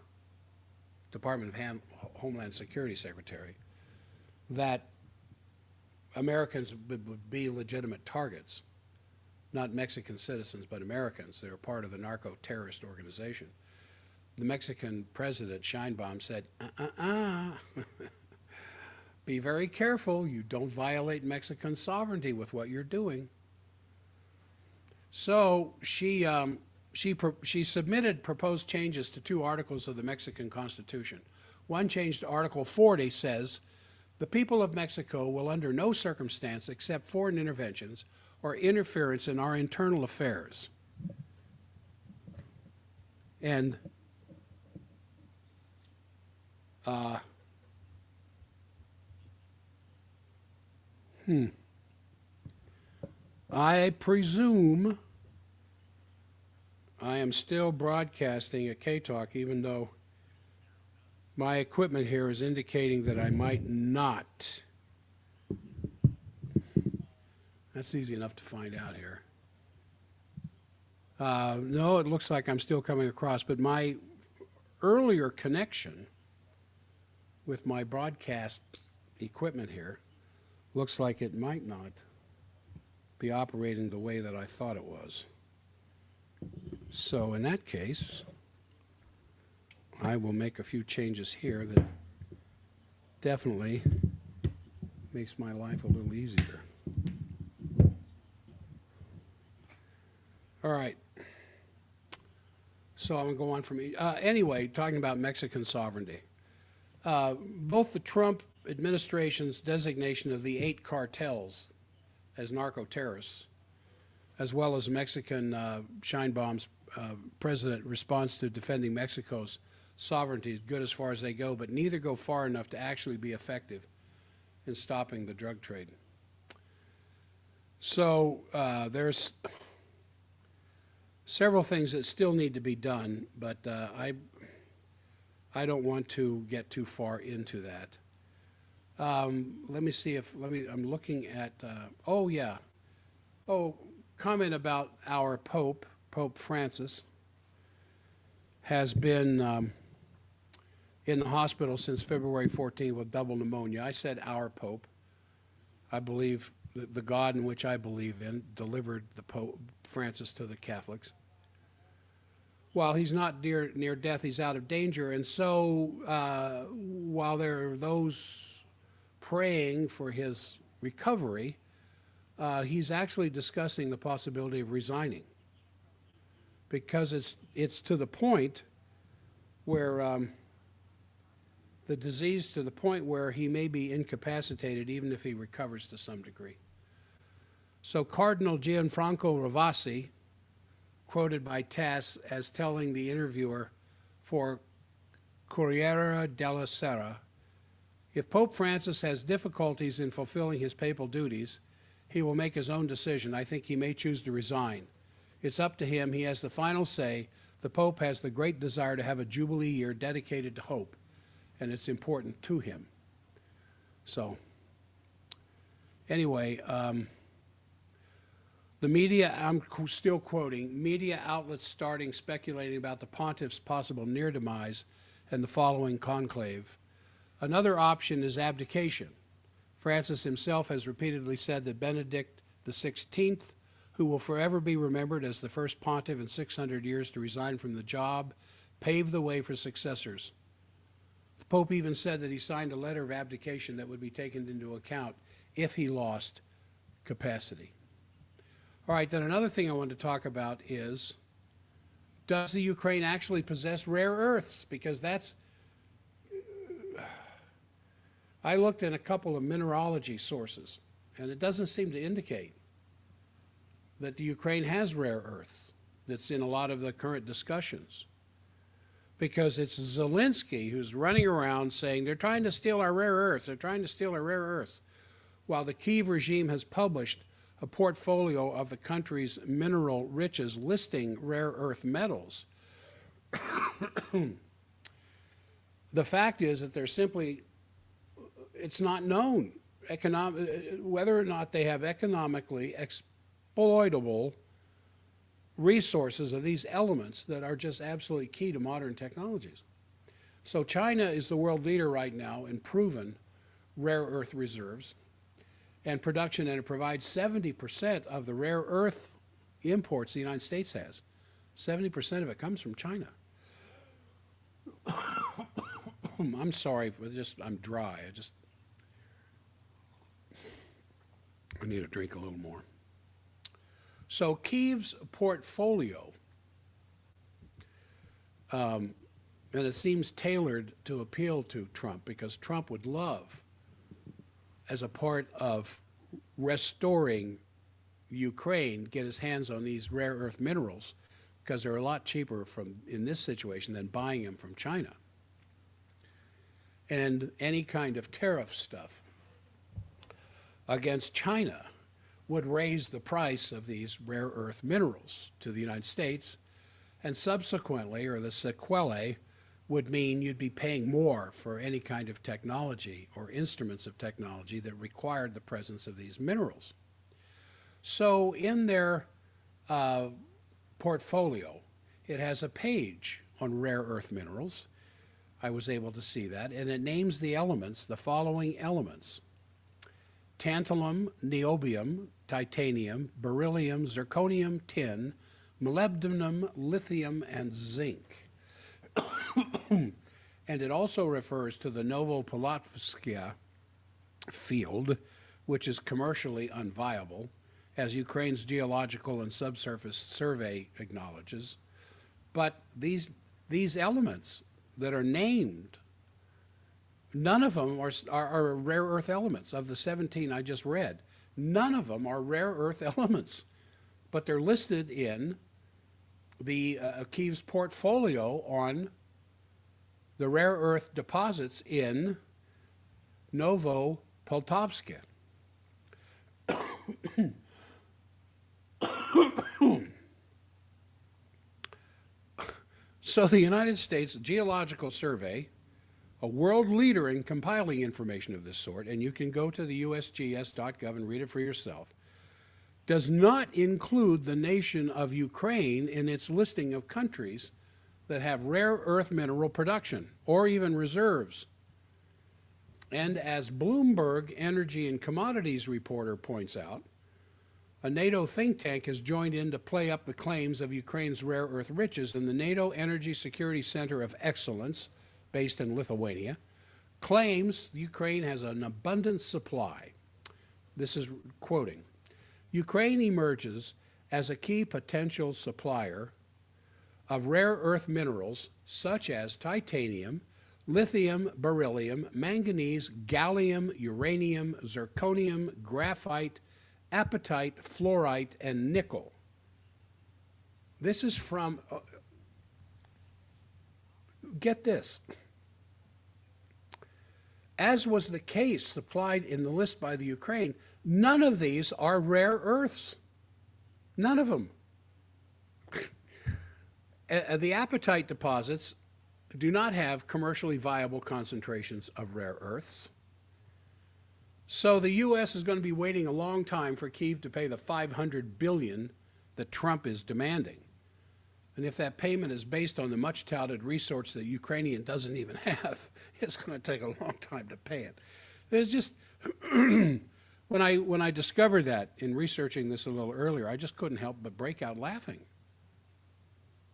Department of Homeland Security Secretary, that Americans would be legitimate targets, not Mexican citizens, but Americans that are part of the narco-terrorist organization. The Mexican president, Sheinbaum, said, be very careful, you don't violate Mexican sovereignty with what you're doing. So she submitted proposed changes to 2 articles of the Mexican Constitution. One change to Article 40 says, the people of Mexico will under no circumstance accept foreign interventions or interference in our internal affairs. And I presume I am still broadcasting at K-Talk, even though my equipment here is indicating that I might not. That's easy enough to find out here. No, it looks like I'm still coming across, but my earlier connection with my broadcast equipment here looks like it might not be operating the way that I thought it was. So in that case, I will make a few changes here that definitely makes my life a little easier. All right. So I'm going to go on from anyway, talking about Mexican sovereignty. Both the Trump administration's designation of the 8 cartels as narco-terrorists, as well as Mexican Sheinbaum's president response to defending Mexico's sovereignty is good as far as they go, but neither go far enough to actually be effective in stopping the drug trade. So there's several things that still need to be done, but I don't want to get too far into that. Let me see if, I'm looking at, comment about our Pope, Pope Francis, has been in the hospital since February 14th with double pneumonia. I said our Pope. I believe the God in which I believe in delivered the Pope Francis to the Catholics. While he's not near death, he's out of danger. And so while there are those praying for his recovery, he's actually discussing the possibility of resigning, because it's to the point where the disease to the point where he may be incapacitated even if he recovers to some degree. So Cardinal Gianfranco Ravasi, quoted by TASS as telling the interviewer for Corriere della Sera, if Pope Francis has difficulties in fulfilling his papal duties, he will make his own decision. I think he may choose to resign. It's up to him. He has the final say. The Pope has the great desire to have a Jubilee year dedicated to hope, and it's important to him. So, anyway, the media, I'm still quoting, media outlets starting speculating about the pontiff's possible near demise and the following conclave. Another option is abdication. Francis himself has repeatedly said that Benedict XVI, who will forever be remembered as the first pontiff in 600 years to resign from the job, paved the way for successors. The Pope even said that he signed a letter of abdication that would be taken into account if he lost capacity. All right, then another thing I want to talk about is, does the Ukraine actually possess rare earths? Because that's, I looked in a couple of mineralogy sources, and it doesn't seem to indicate that the Ukraine has rare earths that's in a lot of the current discussions. Because it's Zelensky who's running around saying they're trying to steal our rare earths, they're trying to steal our rare earths, while the Kyiv regime has published a portfolio of the country's mineral riches listing rare earth metals. The fact is that they're simply, it's not known whether or not they have economically exploitable resources of these elements that are just absolutely key to modern technologies. So China is the world leader right now in proven rare earth reserves and production, and it provides 70% of the rare earth imports the United States has. 70% of it comes from China. I'm sorry, I'm dry. I need to drink a little more. So Kyiv's portfolio, and it seems tailored to appeal to Trump, because Trump would love, as a part of restoring Ukraine, get his hands on these rare earth minerals, because they're a lot cheaper in this situation than buying them from China. And any kind of tariff stuff against China would raise the price of these rare earth minerals to the United States, and subsequently, or the sequelae, would mean you'd be paying more for any kind of technology or instruments of technology that required the presence of these minerals. So in their portfolio, it has a page on rare earth minerals. I was able to see that, and it names the elements, the following elements: tantalum, niobium, titanium, beryllium, zirconium, tin, molybdenum, lithium, and zinc. And it also refers to the Novopolatskia field, which is commercially unviable, as Ukraine's Geological and Subsurface Survey acknowledges. But these elements that are named, none of them are rare earth elements. Of the 17 I just read, none of them are rare earth elements, but they're listed in the Kyiv's portfolio on the rare earth deposits in Novopoltavsky. So the United States Geological Survey, a world leader in compiling information of this sort, and you can go to the usgs.gov and read it for yourself, does not include the nation of Ukraine in its listing of countries that have rare earth mineral production or even reserves. And as Bloomberg Energy and Commodities reporter points out, a NATO think tank has joined in to play up the claims of Ukraine's rare earth riches, and the NATO Energy Security Center of Excellence, based in Lithuania, claims Ukraine has an abundant supply. This is quoting: Ukraine emerges as a key potential supplier of rare earth minerals such as titanium, lithium, beryllium, manganese, gallium, uranium, zirconium, graphite, apatite, fluorite, and nickel. This is from, get this, as was the case supplied in the list by the Ukraine, none of these are rare earths. None of them. The apatite deposits do not have commercially viable concentrations of rare earths. So the U.S. is going to be waiting a long time for Kyiv to pay the $500 billion that Trump is demanding. And if that payment is based on the much-touted resource that Ukrainian doesn't even have, it's going to take a long time to pay it. There's just, when I discovered that in researching this a little earlier, I just couldn't help but break out laughing.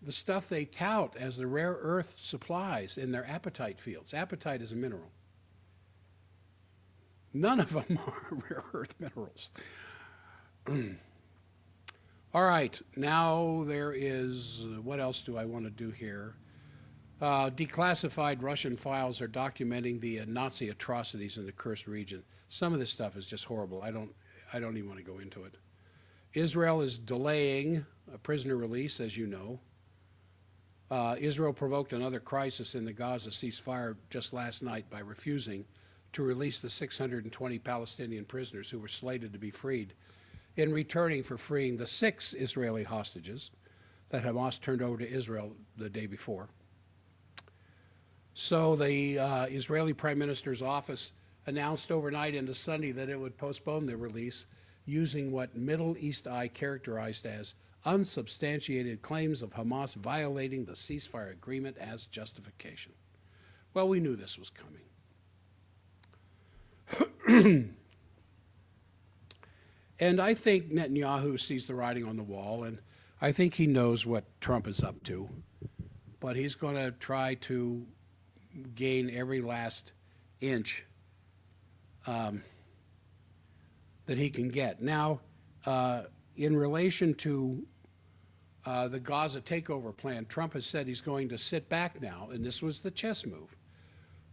The stuff they tout as the rare earth supplies in their apatite fields. Apatite is a mineral. None of them are rare earth minerals. All right, now there is, what else do I want to do here? Declassified Russian files are documenting the Nazi atrocities in the cursed region. Some of this stuff is just horrible. I don't even want to go into it. Israel is delaying a prisoner release, as you know. Israel provoked another crisis in the Gaza ceasefire just last night by refusing to release the 620 Palestinian prisoners who were slated to be freed in returning for freeing the 6 Israeli hostages that Hamas turned over to Israel the day before. So the Israeli Prime Minister's office announced overnight into Sunday that it would postpone the release using what Middle East Eye characterized as unsubstantiated claims of Hamas violating the ceasefire agreement as justification. Well, we knew this was coming. And I think Netanyahu sees the writing on the wall, and I think he knows what Trump is up to, but he's going to try to gain every last inch that he can get. Now, in relation to the Gaza takeover plan, Trump has said he's going to sit back now, and this was the chess move.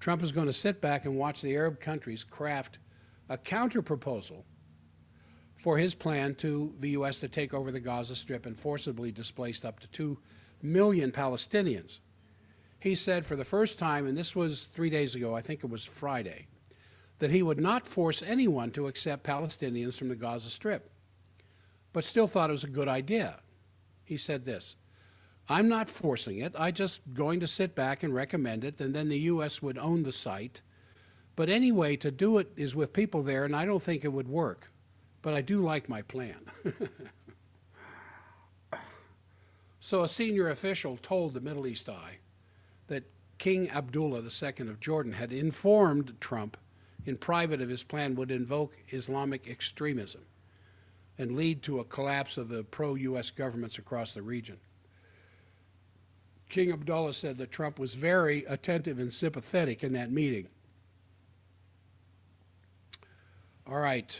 Trump is going to sit back and watch the Arab countries craft a counter-proposal for his plan to the U.S. to take over the Gaza Strip and forcibly displace up to 2 million Palestinians. He said for the first time, and this was 3 days ago, I think it was Friday, that he would not force anyone to accept Palestinians from the Gaza Strip, but still thought it was a good idea. He said this, "I'm not forcing it, I'm just going to sit back and recommend it, and then the U.S. would own the site. But anyway, to do it is with people there, and I don't think it would work. But I do like my plan." So a senior official told the Middle East Eye that King Abdullah II of Jordan had informed Trump in private of his plan would invoke Islamic extremism and lead to a collapse of the pro-U.S. governments across the region. King Abdullah said that Trump was very attentive and sympathetic in that meeting. All right.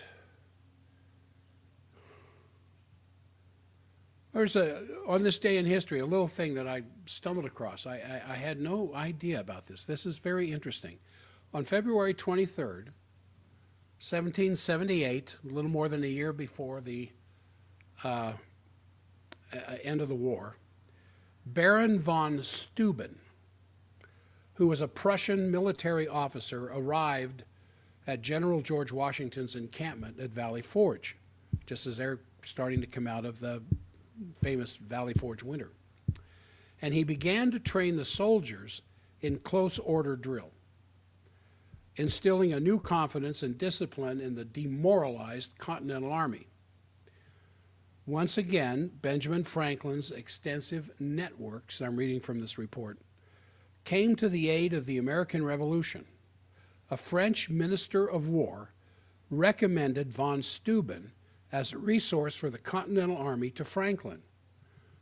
There's on this day in history, a little thing that I stumbled across. I had no idea about this. This is very interesting. On February 23rd, 1778, a little more than a year before the end of the war, Baron von Steuben, who was a Prussian military officer, arrived at General George Washington's encampment at Valley Forge, just as they're starting to come out of the famous Valley Forge winter. And he began to train the soldiers in close order drill, instilling a new confidence and discipline in the demoralized Continental Army. Once again, Benjamin Franklin's extensive networks, I'm reading from this report, came to the aid of the American Revolution. A French minister of war recommended von Steuben as a resource for the Continental Army to Franklin.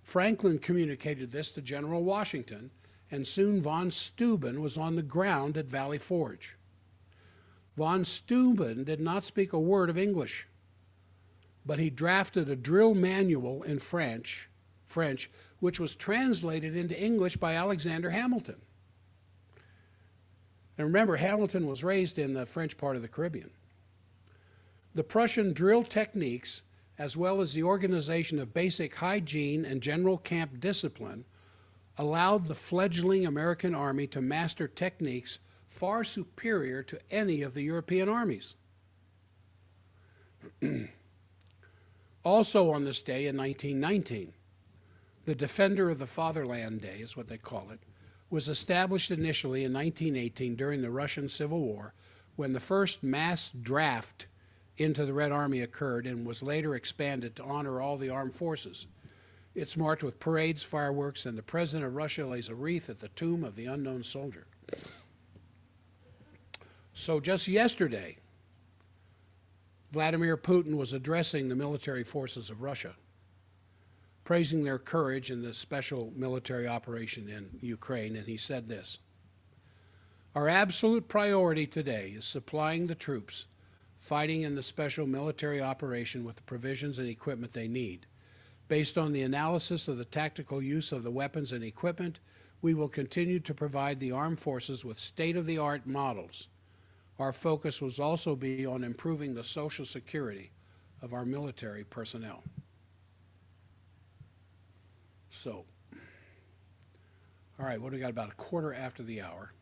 Franklin communicated this to General Washington, and soon von Steuben was on the ground at Valley Forge. Von Steuben did not speak a word of English, but he drafted a drill manual in French, which was translated into English by Alexander Hamilton. And remember, Hamilton was raised in the French part of the Caribbean. The Prussian drill techniques, as well as the organization of basic hygiene and general camp discipline, allowed the fledgling American army to master techniques far superior to any of the European armies. Also on this day in 1919, the Defender of the Fatherland Day is what they call it, was established initially in 1918 during the Russian Civil War, when the first mass draft into the Red Army occurred and was later expanded to honor all the armed forces. It's marked with parades, fireworks, and the President of Russia lays a wreath at the tomb of the unknown soldier. So just yesterday, Vladimir Putin was addressing the military forces of Russia, praising their courage in the special military operation in Ukraine, and he said this: "Our absolute priority today is supplying the troops fighting in the special military operation with the provisions and equipment they need. Based on the analysis of the tactical use of the weapons and equipment, we will continue to provide the armed forces with state-of-the-art models. Our focus will also be on improving the social security of our military personnel." So, all right, what do we got? About a quarter after the hour.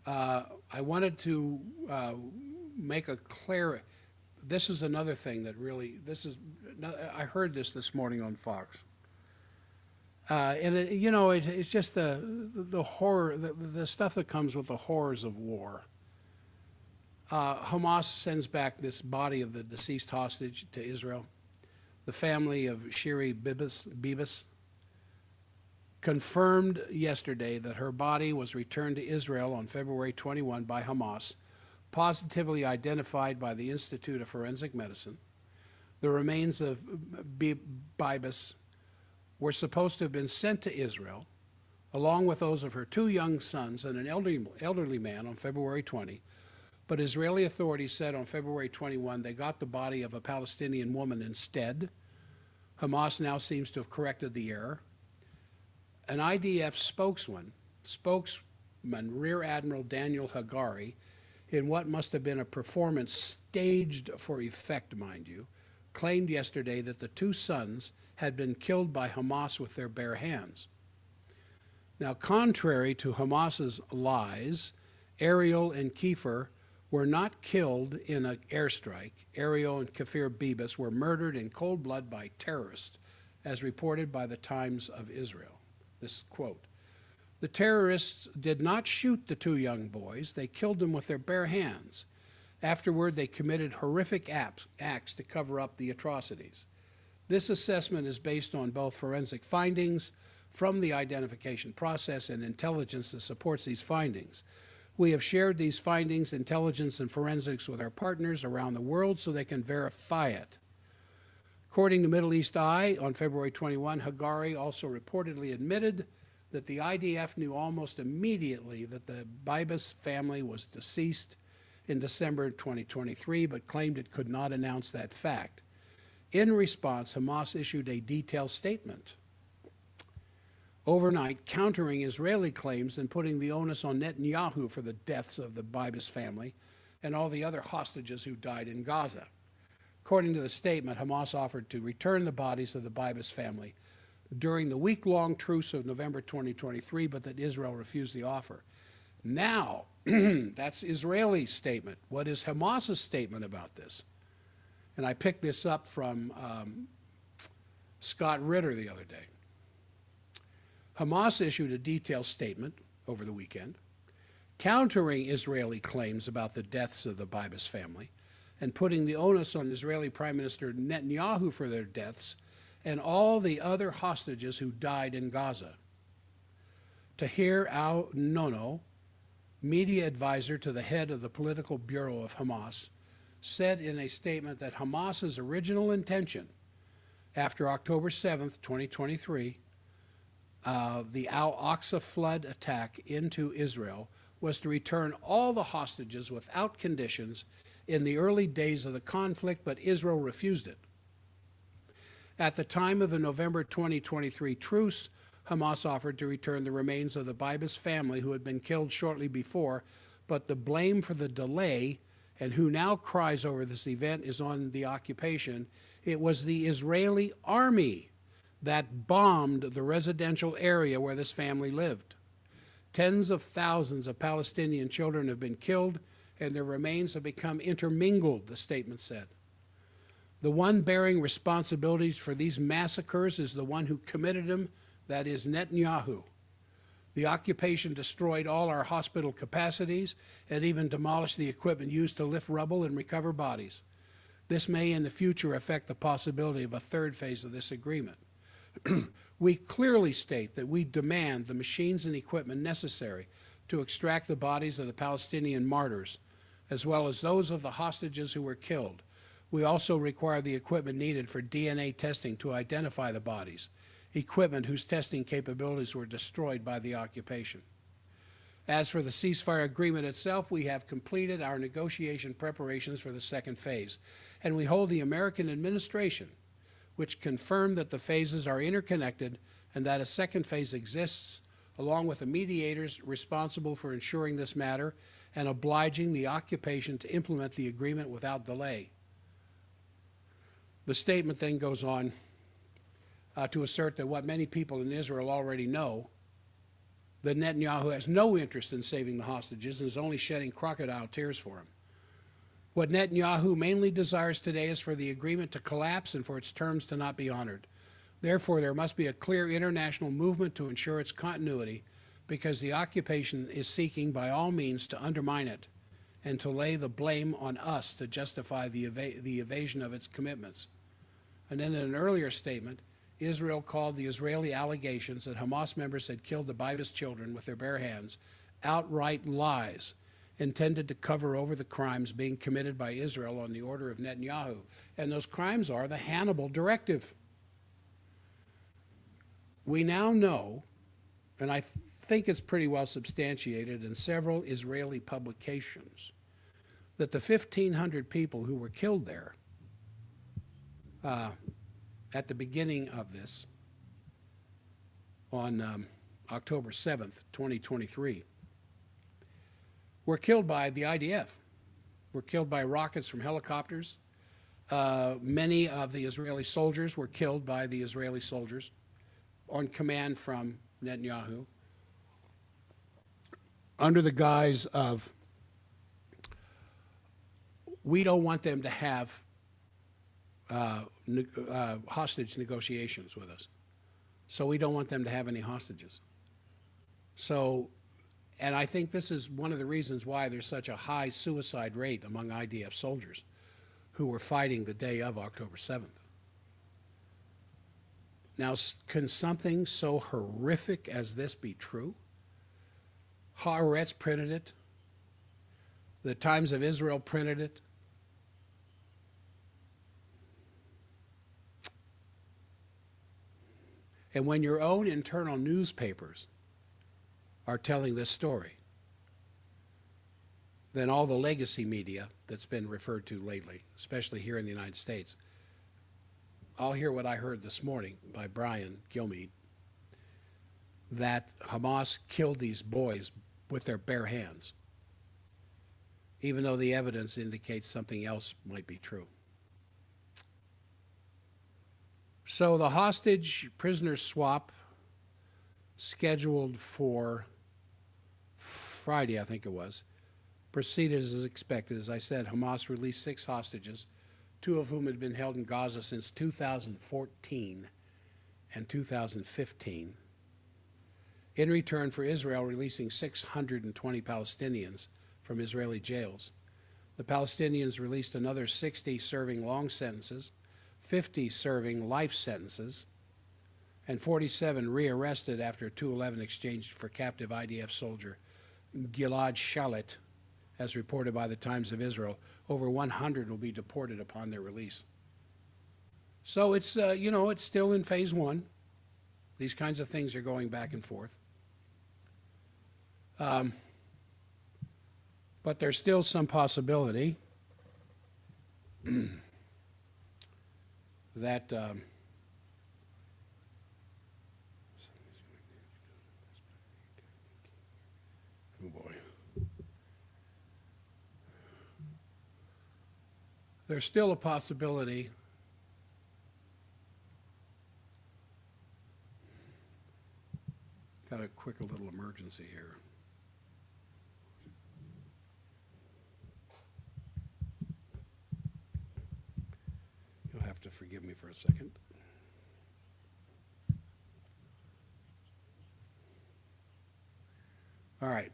I wanted to make a this is another thing that really, I heard this morning on Fox. And it's just the horror, the stuff that comes with the horrors of war. Hamas sends back this body of the deceased hostage to Israel. The family of Shiri Bibas confirmed yesterday that her body was returned to Israel on February 21 by Hamas, positively identified by the Institute of Forensic Medicine. The remains of Bibas were supposed to have been sent to Israel, along with those of her two young sons and an elderly man on February 20. But Israeli authorities said on February 21 they got the body of a Palestinian woman instead. Hamas now seems to have corrected the error. An IDF spokesman, Rear Admiral Daniel Hagari, in what must have been a performance staged for effect, mind you, claimed yesterday that the two sons had been killed by Hamas with their bare hands. Now, contrary to Hamas's lies, Ariel and Kiefer were not killed in an airstrike. Ariel and Kafir Bibas were murdered in cold blood by terrorists, as reported by the Times of Israel. This quote, "The terrorists did not shoot the two young boys, they killed them with their bare hands. Afterward, they committed horrific acts to cover up the atrocities. This assessment is based on both forensic findings from the identification process and intelligence that supports these findings. We have shared these findings, intelligence, and forensics with our partners around the world so they can verify it." According to Middle East Eye, on February 21, Hagari also reportedly admitted that the IDF knew almost immediately that the Bibas family was deceased in December 2023, but claimed it could not announce that fact. In response, Hamas issued a detailed statement overnight, countering Israeli claims and putting the onus on Netanyahu for the deaths of the Bibas family and all the other hostages who died in Gaza. According to the statement, Hamas offered to return the bodies of the Bibas family during the week-long truce of November 2023, but that Israel refused the offer. Now, that's Israeli statement. What is Hamas's statement about this? And I picked this up from Scott Ritter the other day. Hamas issued a detailed statement over the weekend, countering Israeli claims about the deaths of the Bibas family and putting the onus on Israeli Prime Minister Netanyahu for their deaths and all the other hostages who died in Gaza. Tahir al-Nono, media advisor to the head of the political bureau of Hamas, said in a statement that Hamas's original intention after October 7th, 2023, the Al-Aqsa flood attack into Israel, was to return all the hostages without conditions in the early days of the conflict, but Israel refused it. At the time of the November 2023 truce, Hamas offered to return the remains of the Bibas family who had been killed shortly before, but the blame for the delay, and who now cries over this event, is on the occupation. It was the Israeli army that bombed the residential area where this family lived. Tens of thousands of Palestinian children have been killed, and their remains have become intermingled, the statement said. The one bearing responsibilities for these massacres is the one who committed them, that is Netanyahu. The occupation destroyed all our hospital capacities and even demolished the equipment used to lift rubble and recover bodies. This may in the future affect the possibility of a third phase of this agreement. We clearly state that we demand the machines and equipment necessary to extract the bodies of the Palestinian martyrs, as well as those of the hostages who were killed. We also require the equipment needed for DNA testing to identify the bodies, equipment whose testing capabilities were destroyed by the occupation. As for the ceasefire agreement itself, we have completed our negotiation preparations for the second phase, and we hold the American administration, which confirmed that the phases are interconnected and that a second phase exists, along with the mediators responsible for ensuring this matter and obliging the occupation to implement the agreement without delay. The statement then goes on to assert that what many people in Israel already know, that Netanyahu has no interest in saving the hostages and is only shedding crocodile tears for them. What Netanyahu mainly desires today is for the agreement to collapse and for its terms to not be honored. Therefore, there must be a clear international movement to ensure its continuity, because the occupation is seeking by all means to undermine it and to lay the blame on us to justify the evasion of its commitments. And then in an earlier statement, Israel called the Israeli allegations that Hamas members had killed the Baivis children with their bare hands outright lies intended to cover over the crimes being committed by Israel on the order of Netanyahu. And those crimes are the Hannibal Directive. We now know, and I think it's pretty well substantiated in several Israeli publications, that the 1,500 people who were killed there at the beginning of this on October 7th, 2023, were killed by the IDF, were killed by rockets from helicopters. Many of the Israeli soldiers were killed by the Israeli soldiers on command from Netanyahu, under the guise of, we don't want them to have hostage negotiations with us. So we don't want them to have any hostages. So, and I think this is one of the reasons why there's such a high suicide rate among IDF soldiers who were fighting the day of October 7th. Now, can something so horrific as this be true? Haaretz printed it. The Times of Israel printed it. And when your own internal newspapers are telling this story, then all the legacy media that's been referred to lately, especially here in the United States, I'll hear what I heard this morning by Brian Gilmeade, that Hamas killed these boys with their bare hands, even though the evidence indicates something else might be true. So the hostage prisoner swap scheduled for Friday, I think it was, proceeded as expected. As I said, Hamas released 6 hostages, 2 of whom had been held in Gaza since 2014 and 2015, in return for Israel releasing 620 Palestinians from Israeli jails. The Palestinians released another 60 serving long sentences, 50 serving life sentences, and 47 rearrested after 211 exchanged for captive IDF soldier Gilad Shalit, as reported by the Times of Israel. Over 100 will be deported upon their release. So it's, it's still in phase 1. These kinds of things are going back and forth. But there's still some possibility that oh boy. There's still a possibility got a quick little emergency here. You'll have to forgive me for a second. All right.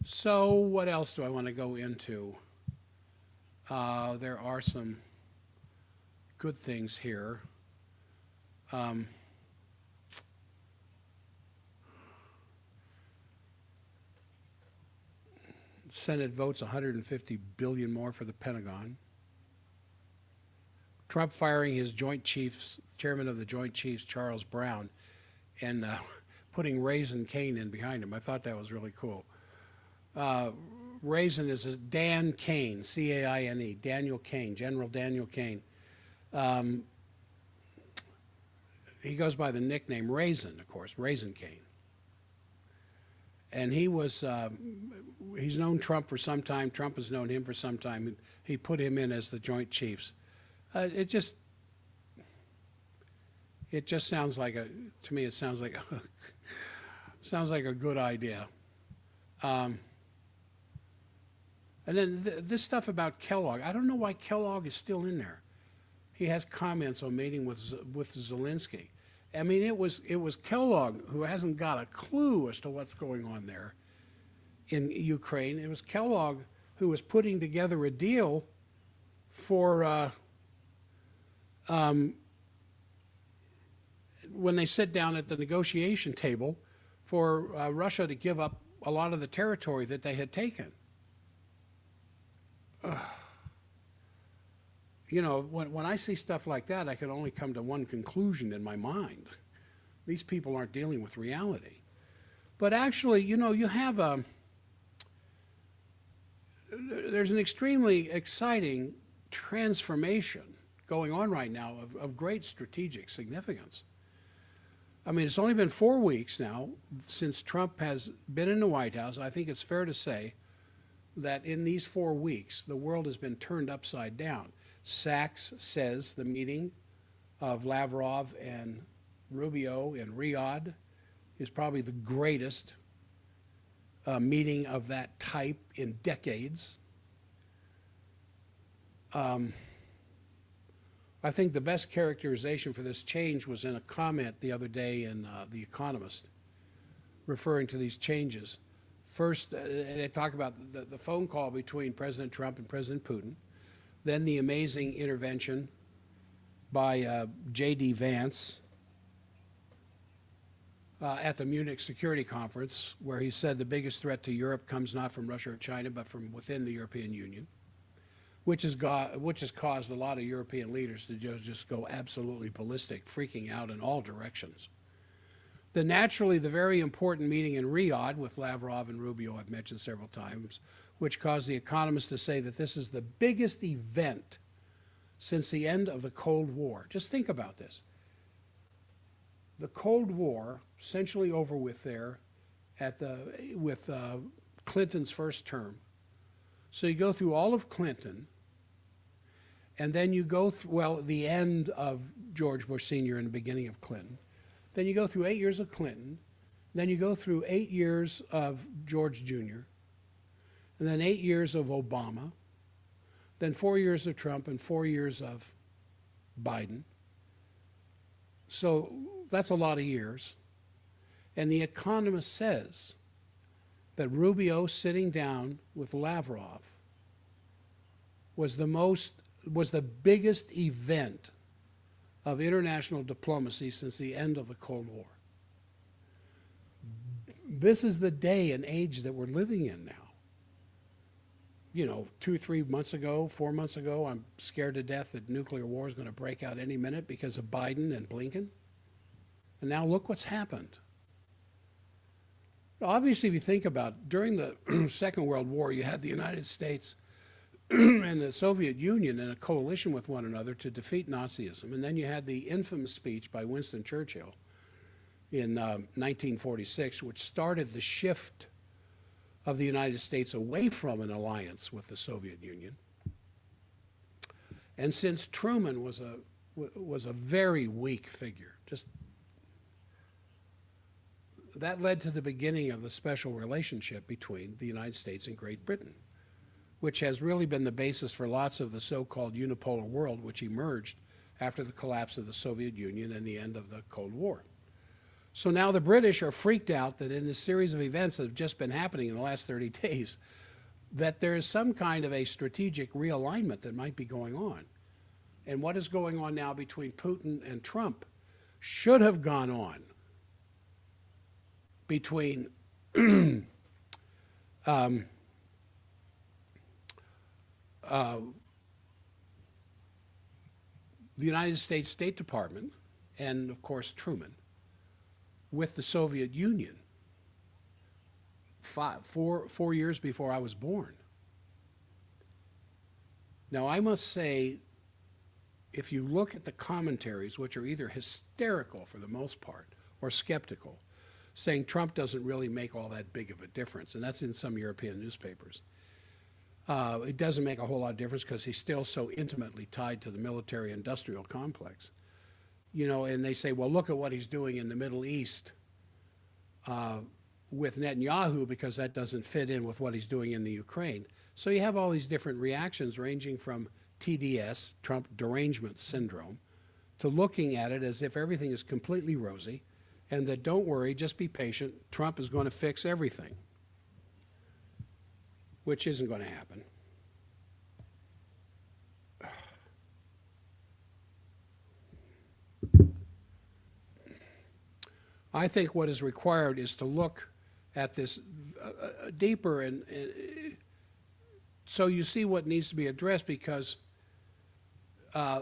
So what else do I want to go into? There are some good things here. Senate votes $150 billion more for the Pentagon. Trump firing his Joint Chiefs, chairman of the Joint Chiefs, Charles Brown, and putting Raisin Cain in behind him. I thought that was really cool. Raisin is a Dan Cain, C-A-I-N-E, Daniel Cain, General Daniel Cain. He goes by the nickname Raisin, of course, Raisin Cain. And he was, he's known Trump for some time. Trump has known him for some time. He put him in as the Joint Chiefs. It just sounds like to me, it sounds like sounds like a good idea. And then this stuff about Kellogg, I don't know why Kellogg is still in there. He has comments on meeting with Zelensky. I mean, it was Kellogg who hasn't got a clue as to what's going on there in Ukraine. It was Kellogg who was putting together a deal for when they sit down at the negotiation table for Russia to give up a lot of the territory that they had taken. You know, when I see stuff like that, I can only come to one conclusion in my mind. These people aren't dealing with reality. But actually, you know, there's an extremely exciting transformation going on right now of great strategic significance. I mean, it's only been 4 weeks now since Trump has been in the White House. I think it's fair to say that in these 4 weeks, the world has been turned upside down. Sachs says the meeting of Lavrov and Rubio in Riyadh is probably the greatest meeting of that type in decades. I think the best characterization for this change was in a comment the other day in The Economist, referring to these changes. First, they talk about the phone call between President Trump and President Putin, then the amazing intervention by J.D. Vance at the Munich Security Conference, where he said the biggest threat to Europe comes not from Russia or China, but from within the European Union, which has caused a lot of European leaders to just go absolutely ballistic, freaking out in all directions. Then naturally, the very important meeting in Riyadh with Lavrov and Rubio, I've mentioned several times, which caused The Economist to say that this is the biggest event since the end of the Cold War. Just think about this. The Cold War, essentially over with there with Clinton's first term. So you go through all of Clinton, and then you go through, well, the end of George Bush Sr. and the beginning of Clinton. Then you go through 8 years of Clinton. Then you go through 8 years of George Jr. And then 8 years of Obama. Then 4 years of Trump and 4 years of Biden. So that's a lot of years. And The Economist says that Rubio sitting down with Lavrov was the biggest event of international diplomacy since the end of the Cold War. This is the day and age that we're living in now. You know, 2, 3 months ago, 4 months ago, I'm scared to death that nuclear war is going to break out any minute because of Biden and Blinken. And now look what's happened. Obviously, if you think about it, during the Second World War, you had the United States and the Soviet Union in a coalition with one another to defeat Nazism. And then you had the infamous speech by Winston Churchill in 1946, which started the shift of the United States away from an alliance with the Soviet Union. And since Truman was a very weak figure, just that led to the beginning of the special relationship between the United States and Great Britain, which has really been the basis for lots of the so-called unipolar world which emerged after the collapse of the Soviet Union and the end of the Cold War. So now the British are freaked out that in this series of events that have just been happening in the last 30 days, that there is some kind of a strategic realignment that might be going on. And what is going on now between Putin and Trump should have gone on between the United States State Department and, of course, Truman with the Soviet Union 4 years before I was born. Now, I must say, if you look at the commentaries, which are either hysterical for the most part or skeptical, saying Trump doesn't really make all that big of a difference, and that's in some European newspapers. It doesn't make a whole lot of difference because he's still so intimately tied to the military-industrial complex. You know, and they say, well, look at what he's doing in the Middle East with Netanyahu because that doesn't fit in with what he's doing in the Ukraine. So you have all these different reactions ranging from TDS, Trump derangement syndrome, to looking at it as if everything is completely rosy and that don't worry, just be patient, Trump is going to fix everything, which isn't going to happen. I think what is required is to look at this deeper, and so you see what needs to be addressed, because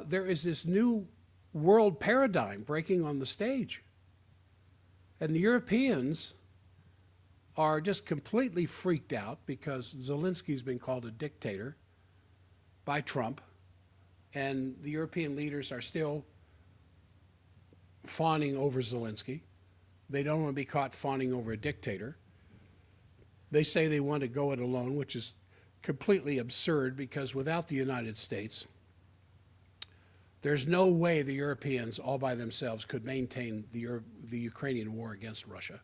there is this new world paradigm breaking on the stage. And the Europeans are just completely freaked out because Zelensky's been called a dictator by Trump, and the European leaders are still fawning over Zelensky. They don't want to be caught fawning over a dictator. They say they want to go it alone, which is completely absurd, because without the United States, there's no way the Europeans all by themselves could maintain the Ukrainian war against Russia.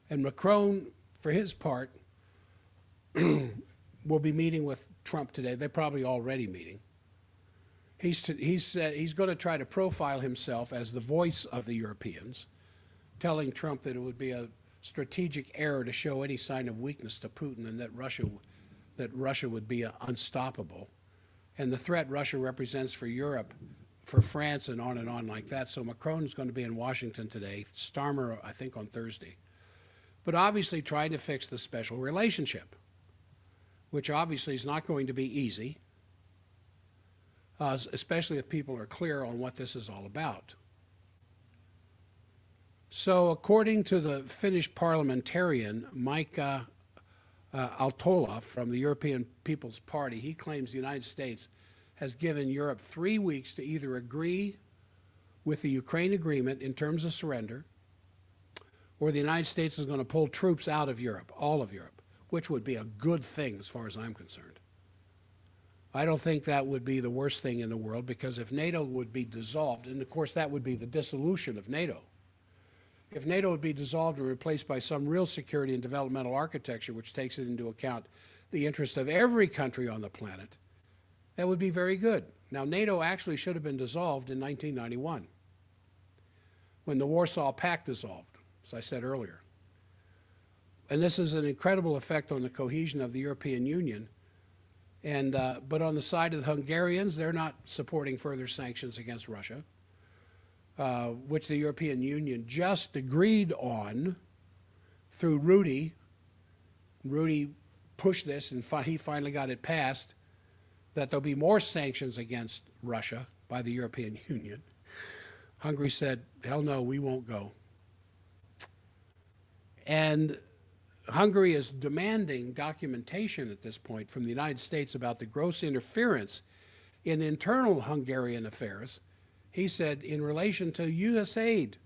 And Macron, for his part, will be meeting with Trump today. They're probably already meeting. He's going to try to profile himself as the voice of the Europeans, telling Trump that it would be a strategic error to show any sign of weakness to Putin, and that Russia would be unstoppable. And the threat Russia represents for Europe, for France, and on like that. So Macron's going to be in Washington today, Starmer, I think, on Thursday. But obviously trying to fix the special relationship, which obviously is not going to be easy, especially if people are clear on what this is all about. So according to the Finnish parliamentarian Mika Aaltola from the European People's Party, he claims the United States has given Europe 3 weeks to either agree with the Ukraine agreement in terms of surrender, or the United States is going to pull troops out of Europe, all of Europe, which would be a good thing as far as I'm concerned. I don't think that would be the worst thing in the world, because if NATO would be dissolved, and of course that would be the dissolution of NATO, if NATO would be dissolved and replaced by some real security and developmental architecture which takes it into account the interest of every country on the planet, that would be very good. Now, NATO actually should have been dissolved in 1991, when the Warsaw Pact dissolved, as I said earlier. And this is an incredible effect on the cohesion of the European Union. And, but on the side of the Hungarians, they're not supporting further sanctions against Russia, which the European Union just agreed on through Rudy. Rudy pushed this, and he finally got it passed, that there'll be more sanctions against Russia by the European Union. Hungary said, hell no, we won't go. And Hungary is demanding documentation at this point from the United States about the gross interference in internal Hungarian affairs. He said, in relation to U.S. aid,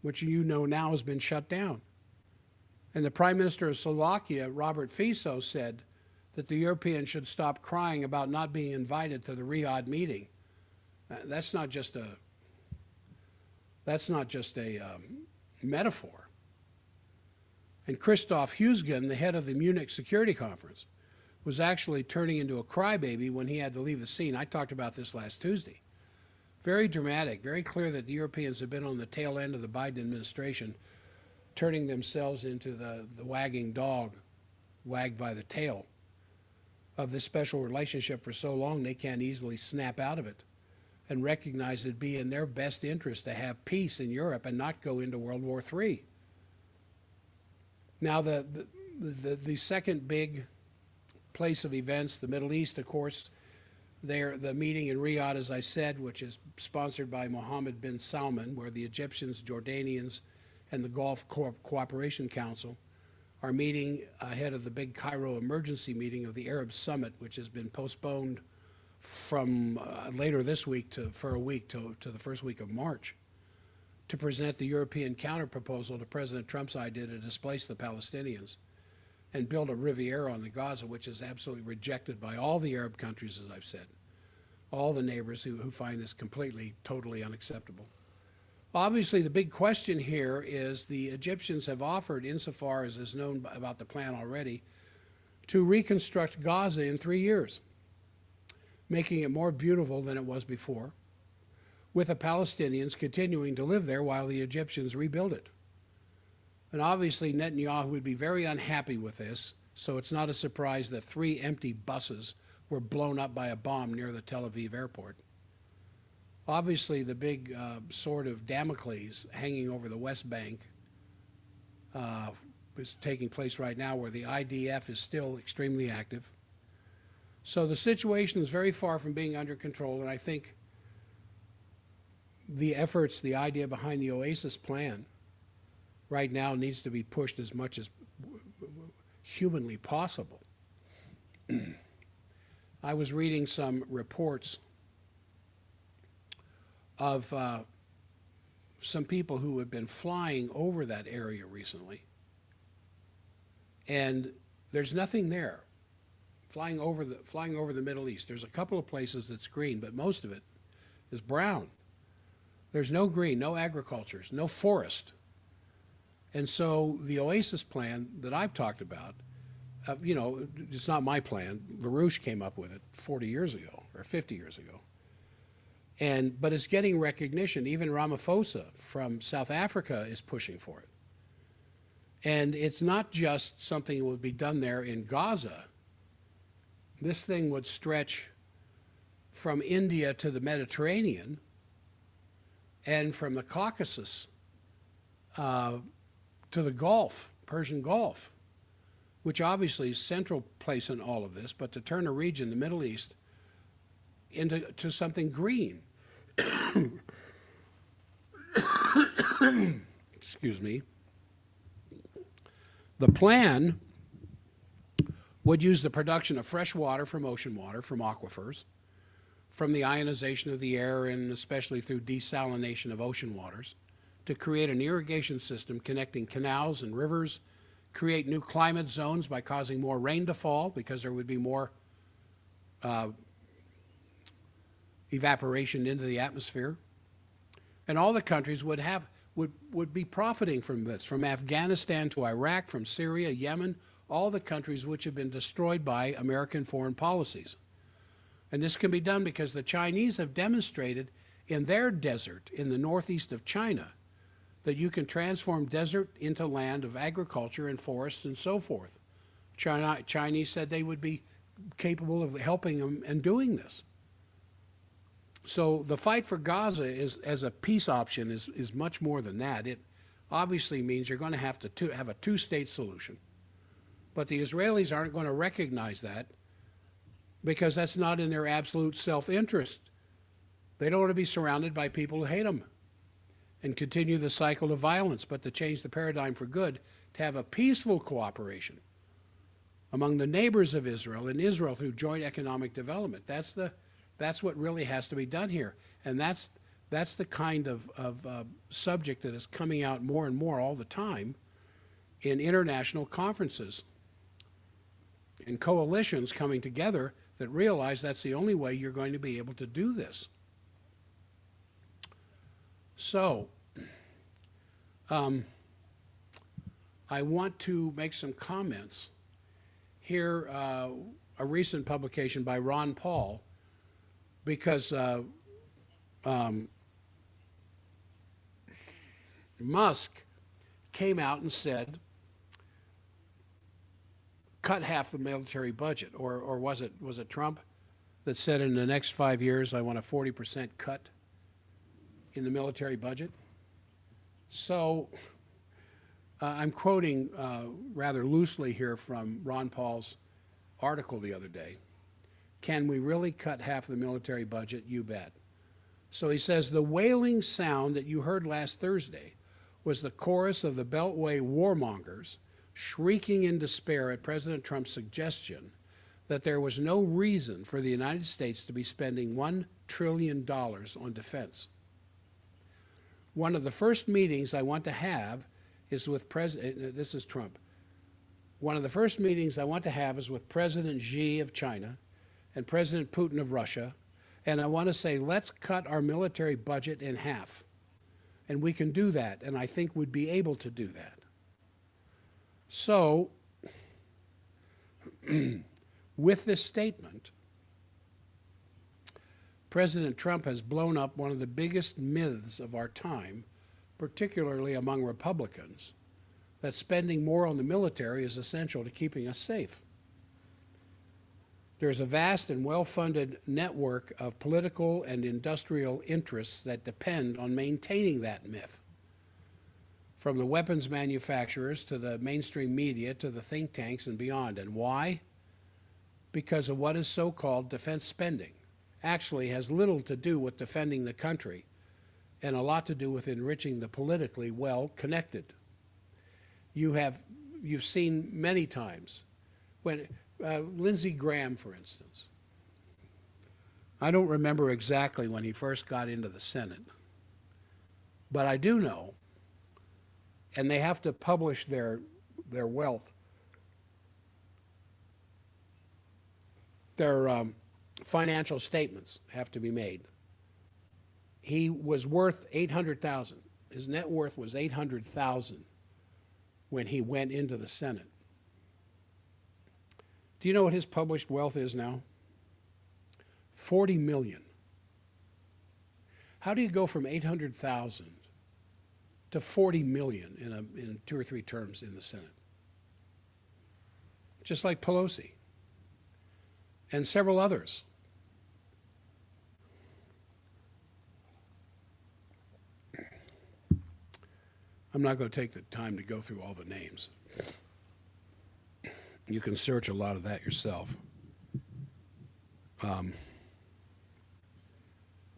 which you know now has been shut down. And the Prime Minister of Slovakia, Robert Fico, said that the Europeans should stop crying about not being invited to the Riyadh meeting. That's not just a metaphor. And Christoph Husgen, the head of the Munich Security Conference, was actually turning into a crybaby when he had to leave the scene. I talked about this last Tuesday. Very dramatic, very clear that the Europeans have been on the tail end of the Biden administration, turning themselves into the wagging dog, wagged by the tail of this special relationship for so long they can't easily snap out of it and recognize it'd be in their best interest to have peace in Europe and not go into World War III. Now, the second big place of events, the Middle East, of course, the meeting in Riyadh, as I said, which is sponsored by Mohammed bin Salman, where the Egyptians, Jordanians, and the Gulf Cooperation Council are meeting ahead of the big Cairo emergency meeting of the Arab Summit, which has been postponed from later this week for a week to the first week of March, to present the European counterproposal to President Trump's idea to displace the Palestinians and build a Riviera on the Gaza, which is absolutely rejected by all the Arab countries, as I've said, all the neighbors who find this completely, totally unacceptable. Obviously, the big question here is the Egyptians have offered, insofar as is known about the plan already, to reconstruct Gaza in 3 years, making it more beautiful than it was before, with the Palestinians continuing to live there while the Egyptians rebuild it. And obviously Netanyahu would be very unhappy with this, so it's not a surprise that 3 empty buses were blown up by a bomb near the Tel Aviv airport. Obviously the big sword of Damocles hanging over the West Bank is taking place right now, where the IDF is still extremely active. So the situation is very far from being under control, and I think the efforts, the idea behind the Oasis plan right now needs to be pushed as much as humanly possible. I was reading some reports of some people who have been flying over that area recently, and there's nothing there. Flying over the Middle East, there's a couple of places that's green, but most of it is brown. There's no green, no agriculture, no forest. And so the Oasis plan that I've talked about, you know, it's not my plan. LaRouche came up with it 40 years ago or 50 years ago. But it's getting recognition. Even Ramaphosa from South Africa is pushing for it. And it's not just something that would be done there in Gaza. This thing would stretch from India to the Mediterranean and from the Caucasus to the Gulf, Persian Gulf, which obviously is a central place in all of this, but to turn a region, the Middle East, into something green. Excuse me. The plan would use the production of fresh water from ocean water, from aquifers, from the ionization of the air, and especially through desalination of ocean waters, to create an irrigation system connecting canals and rivers, create new climate zones by causing more rain to fall because there would be more evaporation into the atmosphere. And all the countries would be profiting from this, from Afghanistan to Iraq, from Syria, Yemen, all the countries which have been destroyed by American foreign policies. And this can be done because the Chinese have demonstrated in their desert in the northeast of China that you can transform desert into land of agriculture and forests and so forth. Chinese said they would be capable of helping them and doing this. So the fight for Gaza as a peace option is much more than that. It obviously means you're going to have a two-state solution. But the Israelis aren't going to recognize that because that's not in their absolute self-interest. They don't want to be surrounded by people who hate them and continue the cycle of violence, but to change the paradigm for good, to have a peaceful cooperation among the neighbors of Israel and Israel through joint economic development. That's what really has to be done here. And that's the kind of subject that is coming out more and more all the time in international conferences and coalitions coming together that realize that's the only way you're going to be able to do this. So, I want to make some comments. Here, a recent publication by Ron Paul, because Musk came out and said, cut half the military budget, or was it Trump that said in the next 5 years I want a 40% cut in the military budget? So I'm quoting rather loosely here from Ron Paul's article the other day. Can we really cut half the military budget? You bet. So he says, the wailing sound that you heard last Thursday was the chorus of the Beltway warmongers shrieking in despair at President Trump's suggestion that there was no reason for the United States to be spending $1 trillion on defense. One of the first meetings I want to have is with this is Trump. One of the first meetings I want to have is with President Xi of China and President Putin of Russia, and I want to say, let's cut our military budget in half. And we can do that, and I think we'd be able to do that. So, With this statement, President Trump has blown up one of the biggest myths of our time, particularly among Republicans, that spending more on the military is essential to keeping us safe. There's a vast and well-funded network of political and industrial interests that depend on maintaining that myth, from the weapons manufacturers to the mainstream media to the think tanks and beyond. And why? Because of what is so-called defense spending. Actually has little to do with defending the country and a lot to do with enriching the politically well-connected. You've seen many times when Lindsey Graham, for instance, I don't remember exactly when he first got into the Senate, but I do know, and they have to publish their wealth, their financial statements have to be made. He was worth $800,000. His net worth was $800,000 when he went into the Senate. Do you know what his published wealth is now? $40 million. How do you go from 800,000 to 40 million in 2 or 3 terms in the Senate? Just like Pelosi and several others. I'm not going to take the time to go through all the names. You can search a lot of that yourself.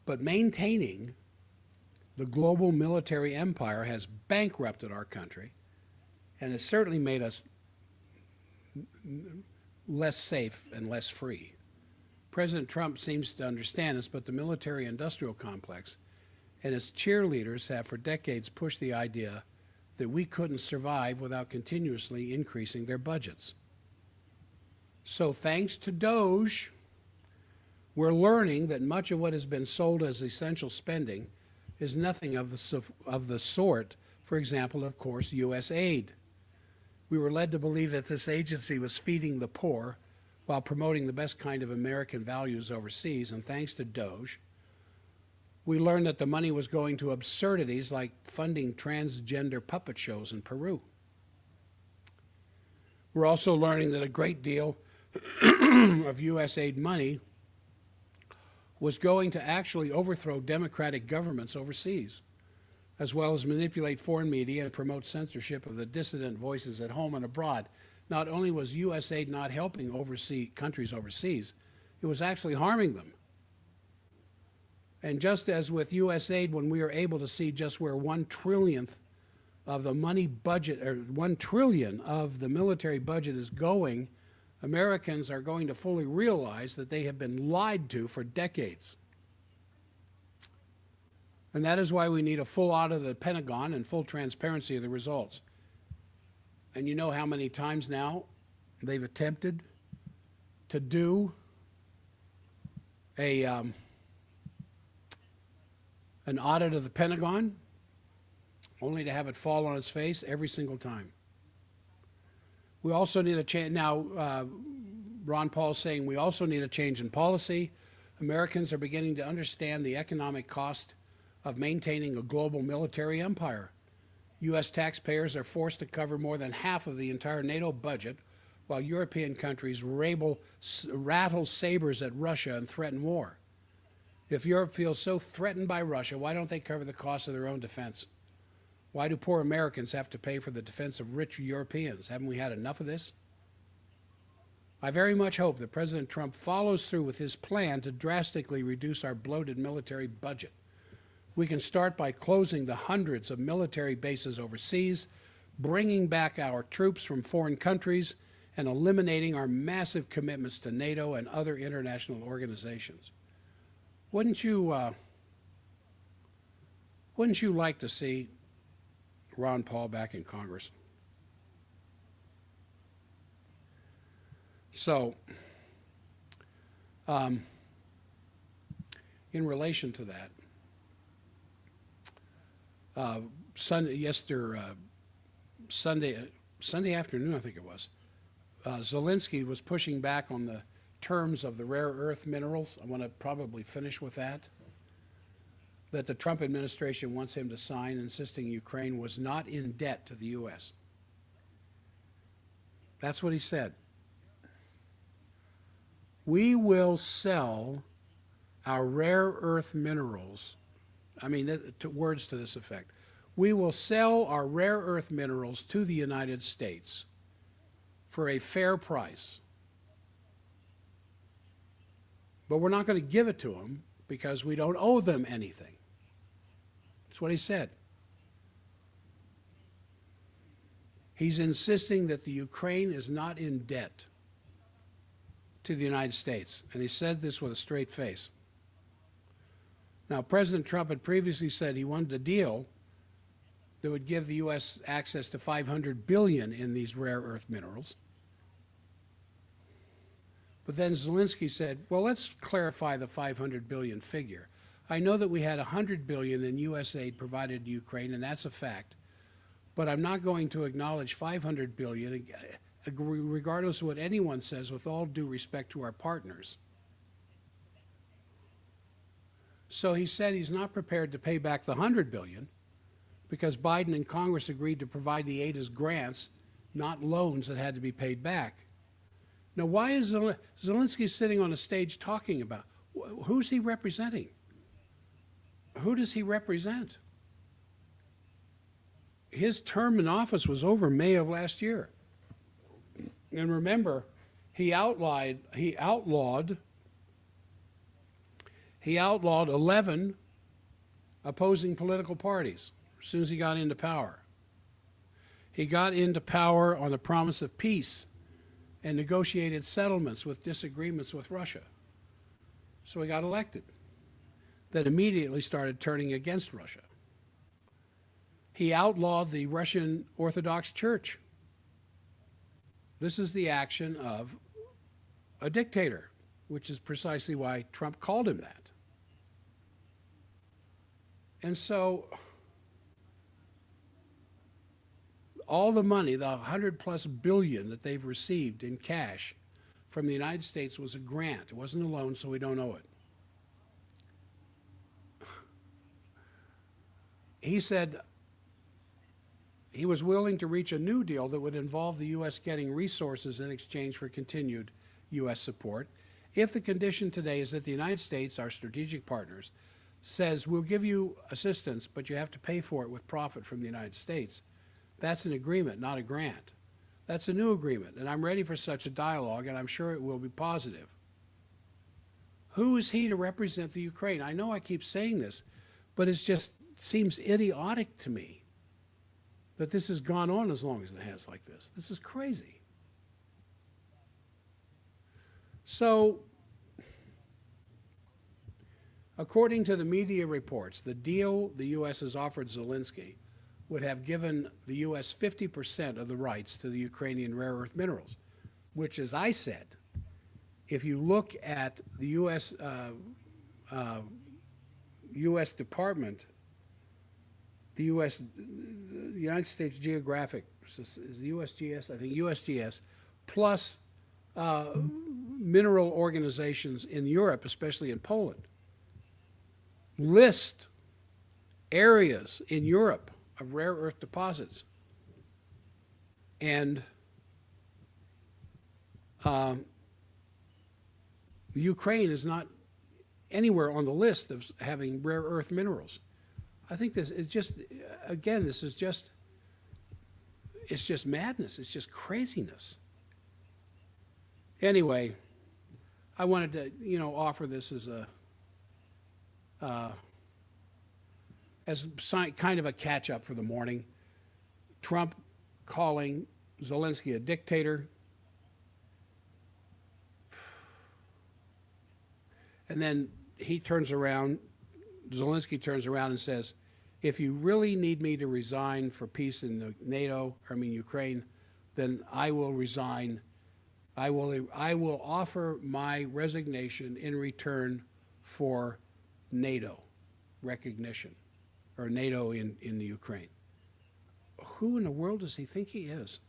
But maintaining the global military empire has bankrupted our country and has certainly made us less safe and less free. President Trump seems to understand this, but the military-industrial complex and its cheerleaders have for decades pushed the idea that we couldn't survive without continuously increasing their budgets. So thanks to DOGE, we're learning that much of what has been sold as essential spending is nothing of the sort. For example, of course, U.S. aid. We were led to believe that this agency was feeding the poor while promoting the best kind of American values overseas, and thanks to DOGE, we learned that the money was going to absurdities like funding transgender puppet shows in Peru. We're also learning that a great deal of U.S. aid money was going to actually overthrow democratic governments overseas, as well as manipulate foreign media and promote censorship of the dissident voices at home and abroad. Not only was U.S. aid not helping countries overseas, it was actually harming them. And just as with U.S. aid, when we are able to see just where 1/trillionth of the money budget, or 1 trillion of the military budget is going, Americans are going to fully realize that they have been lied to for decades. And that is why we need a full audit of the Pentagon and full transparency of the results. And you know how many times now they've attempted to do an audit of the Pentagon, only to have it fall on its face every single time. We also need a change. Now, Ron Paul's saying we also need a change in policy. Americans are beginning to understand the economic cost of maintaining a global military empire. U.S. taxpayers are forced to cover more than half of the entire NATO budget, while European countries rattle sabers at Russia and threaten war. If Europe feels so threatened by Russia, why don't they cover the cost of their own defense? Why do poor Americans have to pay for the defense of rich Europeans? Haven't we had enough of this? I very much hope that President Trump follows through with his plan to drastically reduce our bloated military budget. We can start by closing the hundreds of military bases overseas, bringing back our troops from foreign countries, and eliminating our massive commitments to NATO and other international organizations. Wouldn't you like to see Ron Paul back in Congress? So, in relation to that, Sunday afternoon, I think it was, Zelensky was pushing back on the terms of the rare earth minerals. I want to probably finish with that. That the Trump administration wants him to sign, insisting Ukraine was not in debt to the U.S. That's what he said. We will sell our rare earth minerals. I mean, words to this effect. We will sell our rare earth minerals to the United States for a fair price. But we're not going to give it to them because we don't owe them anything. That's what he said. He's insisting that the Ukraine is not in debt to the United States. And he said this with a straight face. Now, President Trump had previously said he wanted a deal that would give the U.S. access to $500 billion in these rare earth minerals. But then Zelensky said, well, let's clarify the $500 billion figure. I know that we had $100 billion in U.S. aid provided to Ukraine, and that's a fact. But I'm not going to acknowledge $500 billion, regardless of what anyone says, with all due respect to our partners. So he said he's not prepared to pay back the $100 billion because Biden and Congress agreed to provide the aid as grants, not loans that had to be paid back. Now, why is Zelensky sitting on a stage talking about? Who's he representing? Who does he represent? His term in office was over May of last year. And remember, he outlawed 11 opposing political parties as soon as he got into power. He got into power on the promise of peace and negotiated settlements with disagreements with Russia. So he got elected. Then immediately started turning against Russia. He outlawed the Russian Orthodox Church. This is the action of a dictator, which is precisely why Trump called him that. And so all the money, the $100+ billion that they've received in cash from the United States was a grant. It wasn't a loan, so we don't owe it. He said he was willing to reach a new deal that would involve the U.S. getting resources in exchange for continued U.S. support if the condition today is that the United States, our strategic partners, says we'll give you assistance, but you have to pay for it with profit from the United States. That's an agreement, not a grant. That's a new agreement, and I'm ready for such a dialogue, and I'm sure it will be positive. Who is he to represent the Ukraine? I know I keep saying this, but it just seems idiotic to me that this has gone on as long as it has like this. This is crazy. So, according to the media reports, the deal the U.S. has offered Zelensky would have given the U.S. 50% of the rights to the Ukrainian rare earth minerals, which, as I said, if you look at the U.S. Department, the United States Geographic, is the USGS, I think USGS, plus mineral organizations in Europe, especially in Poland, list areas in Europe of rare earth deposits. And Ukraine is not anywhere on the list of having rare earth minerals. I think this is just, again, it's just madness. It's just craziness. Anyway, I wanted to, offer this as kind of a catch-up for the morning. Trump calling Zelensky a dictator. And then he turns around, Zelensky turns around and says, if you really need me to resign for peace in Ukraine, then I will resign. I will offer my resignation in return for NATO recognition, or NATO in the Ukraine. Who in the world does he think he is?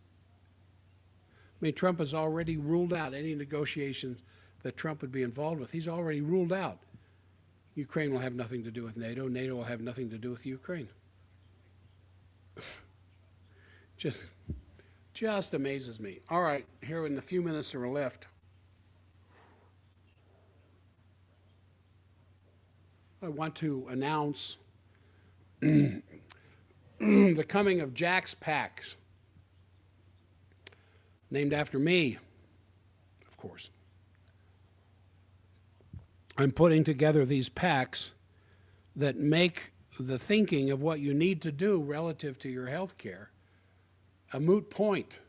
I mean, Trump has already ruled out any negotiations that Trump would be involved with. He's already ruled out Ukraine will have nothing to do with NATO. NATO will have nothing to do with Ukraine. Just amazes me. All right, here in the few minutes that are left, I want to announce the coming of Jack's packs, named after me, of course. I'm putting together these packs that make the thinking of what you need to do relative to your health care a moot point.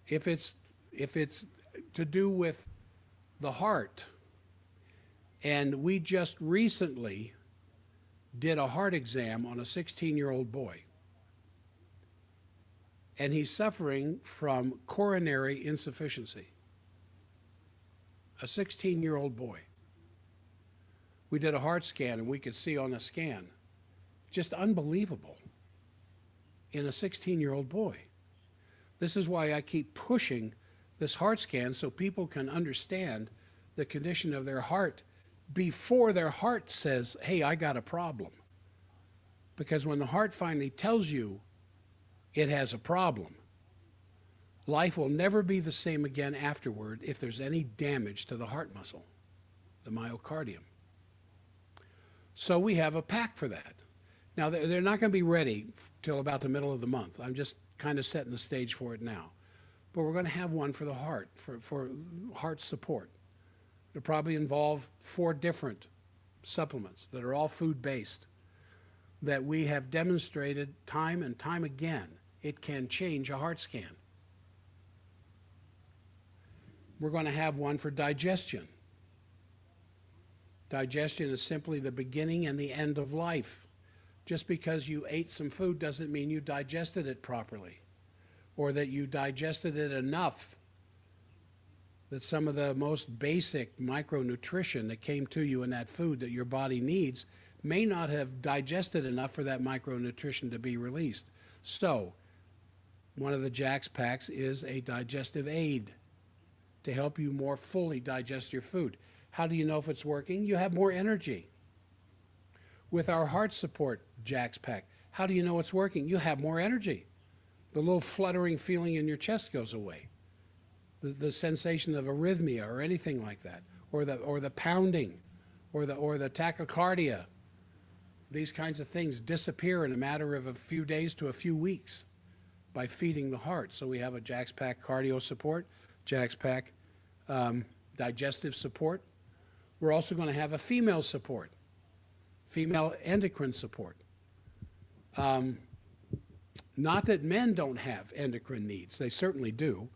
If it's to do with the heart, and we just recently did a heart exam on a 16-year-old boy, and he's suffering from coronary insufficiency. A 16-year-old boy. We did a heart scan, and we could see on the scan, just unbelievable in a 16-year-old boy. This is why I keep pushing this heart scan so people can understand the condition of their heart before their heart says, hey, I got a problem. Because when the heart finally tells you it has a problem, life will never be the same again afterward if there's any damage to the heart muscle, the myocardium. So we have a pack for that. Now, they're not going to be ready till about the middle of the month. I'm just kind of setting the stage for it now. But we're going to have one for the heart, for heart support. It'll probably involve 4 different supplements that are all food-based that we have demonstrated time and time again it can change a heart scan. We're going to have one for digestion. Digestion is simply the beginning and the end of life. Just because you ate some food doesn't mean you digested it properly, or that you digested it enough that some of the most basic micronutrition that came to you in that food that your body needs may not have digested enough for that micronutrition to be released. So, one of the Jack's packs is a digestive aid to help you more fully digest your food. How do you know if it's working? You have more energy. With our heart support Jack's pack, how do you know it's working? You have more energy. The little fluttering feeling in your chest goes away. The sensation of arrhythmia or anything like that, or the pounding, or the tachycardia. These kinds of things disappear in a matter of a few days to a few weeks by feeding the heart. So we have a Jack's pack cardio support, Jack's pack digestive support. We're also going to have a female support, female endocrine support. Not that men don't have endocrine needs, they certainly do.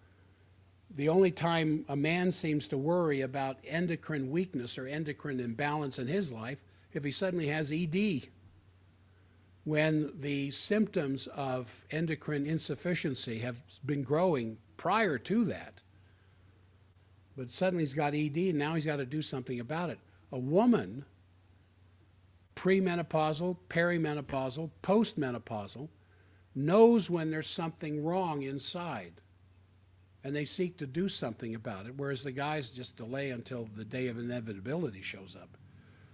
The only time a man seems to worry about endocrine weakness or endocrine imbalance in his life, if he suddenly has ED, when the symptoms of endocrine insufficiency have been growing prior to that. But suddenly he's got ED, and now he's got to do something about it. A woman, premenopausal, perimenopausal, postmenopausal, knows when there's something wrong inside, and they seek to do something about it, whereas the guys just delay until the day of inevitability shows up.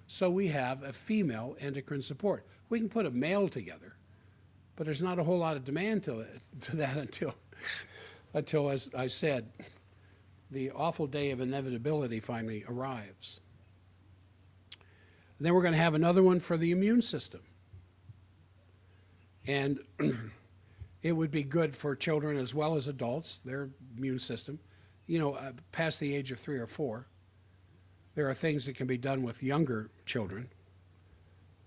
So we have a female endocrine support. We can put a male together, but there's not a whole lot of demand to that until, as I said, the awful day of inevitability finally arrives. And then we're going to have another one for the immune system. And it would be good for children as well as adults, their immune system. You know, past the age of 3 or 4, there are things that can be done with younger children.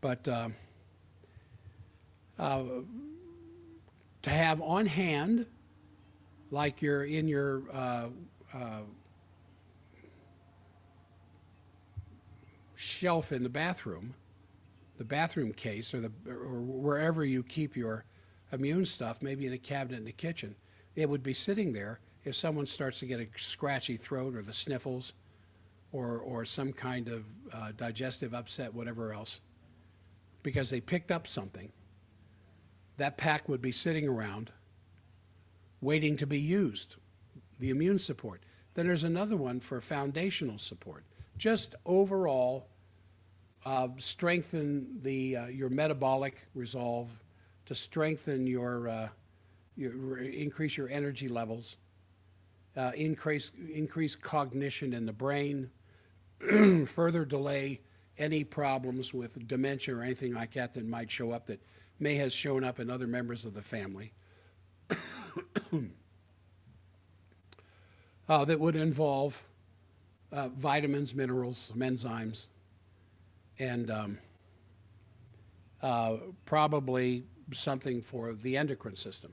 But to have on hand, like you're in your shelf in the bathroom case, or wherever you keep your immune stuff, maybe in a cabinet in the kitchen, it would be sitting there if someone starts to get a scratchy throat or the sniffles or some kind of digestive upset, whatever else, because they picked up something. That pack would be sitting around waiting to be used. the immune support. Then there's another one for foundational support. Just overall strengthen your metabolic resolve, to strengthen increase your energy levels, increase cognition in the brain, further delay any problems with dementia or anything like that that might show up, that may have shown up in other members of the family. That would involve vitamins, minerals, some enzymes, and probably something for the endocrine system.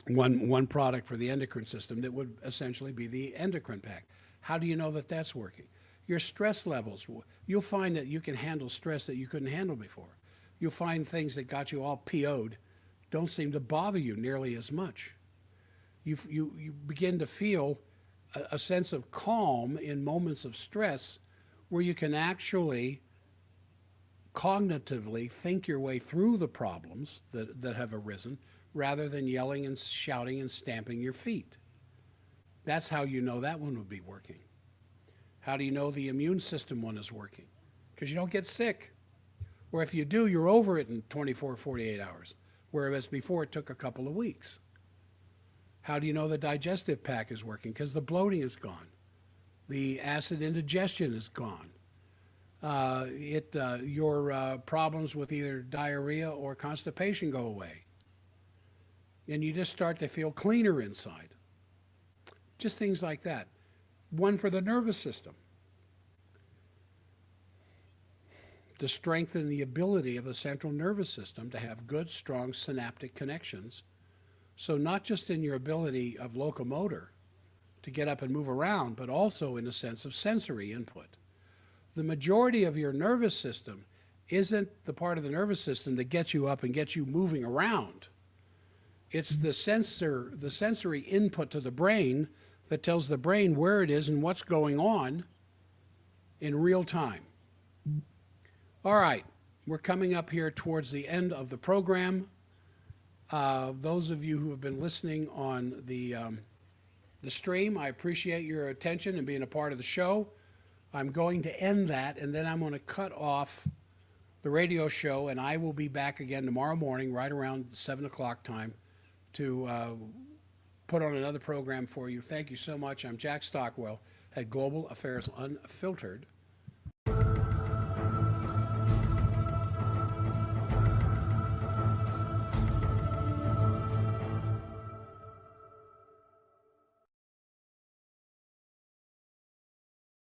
One product for the endocrine system that would essentially be the endocrine pack. How do you know that that's working? Your stress levels, you'll find that you can handle stress that you couldn't handle before. You'll find things that got you all PO'd don't seem to bother you nearly as much. You begin to feel a sense of calm in moments of stress, where you can actually cognitively think your way through the problems that have arisen, rather than yelling and shouting and stamping your feet. That's how you know that one would be working. How do you know the immune system one is working? Because you don't get sick. Or if you do, you're over it in 24, 48 hours, whereas before it took a couple of weeks. How do you know the digestive pack is working? Because the bloating is gone. The acid indigestion is gone. Your problems with either diarrhea or constipation go away. And you just start to feel cleaner inside. Just things like that. One for the nervous system, to strengthen the ability of the central nervous system to have good, strong synaptic connections. So not just in your ability of locomotor to get up and move around, but also in a sense of sensory input. The majority of your nervous system isn't the part of the nervous system that gets you up and gets you moving around. It's the sensory input to the brain that tells the brain where it is and what's going on in real time. All right, we're coming up here towards the end of the program. Those of you who have been listening on the stream, I appreciate your attention and being a part of the show. I'm going to end that, and then I'm going to cut off the radio show, and I will be back again tomorrow morning right around 7 o'clock time to put on another program for you. Thank you so much. I'm Jack Stockwell at Global Affairs Unfiltered.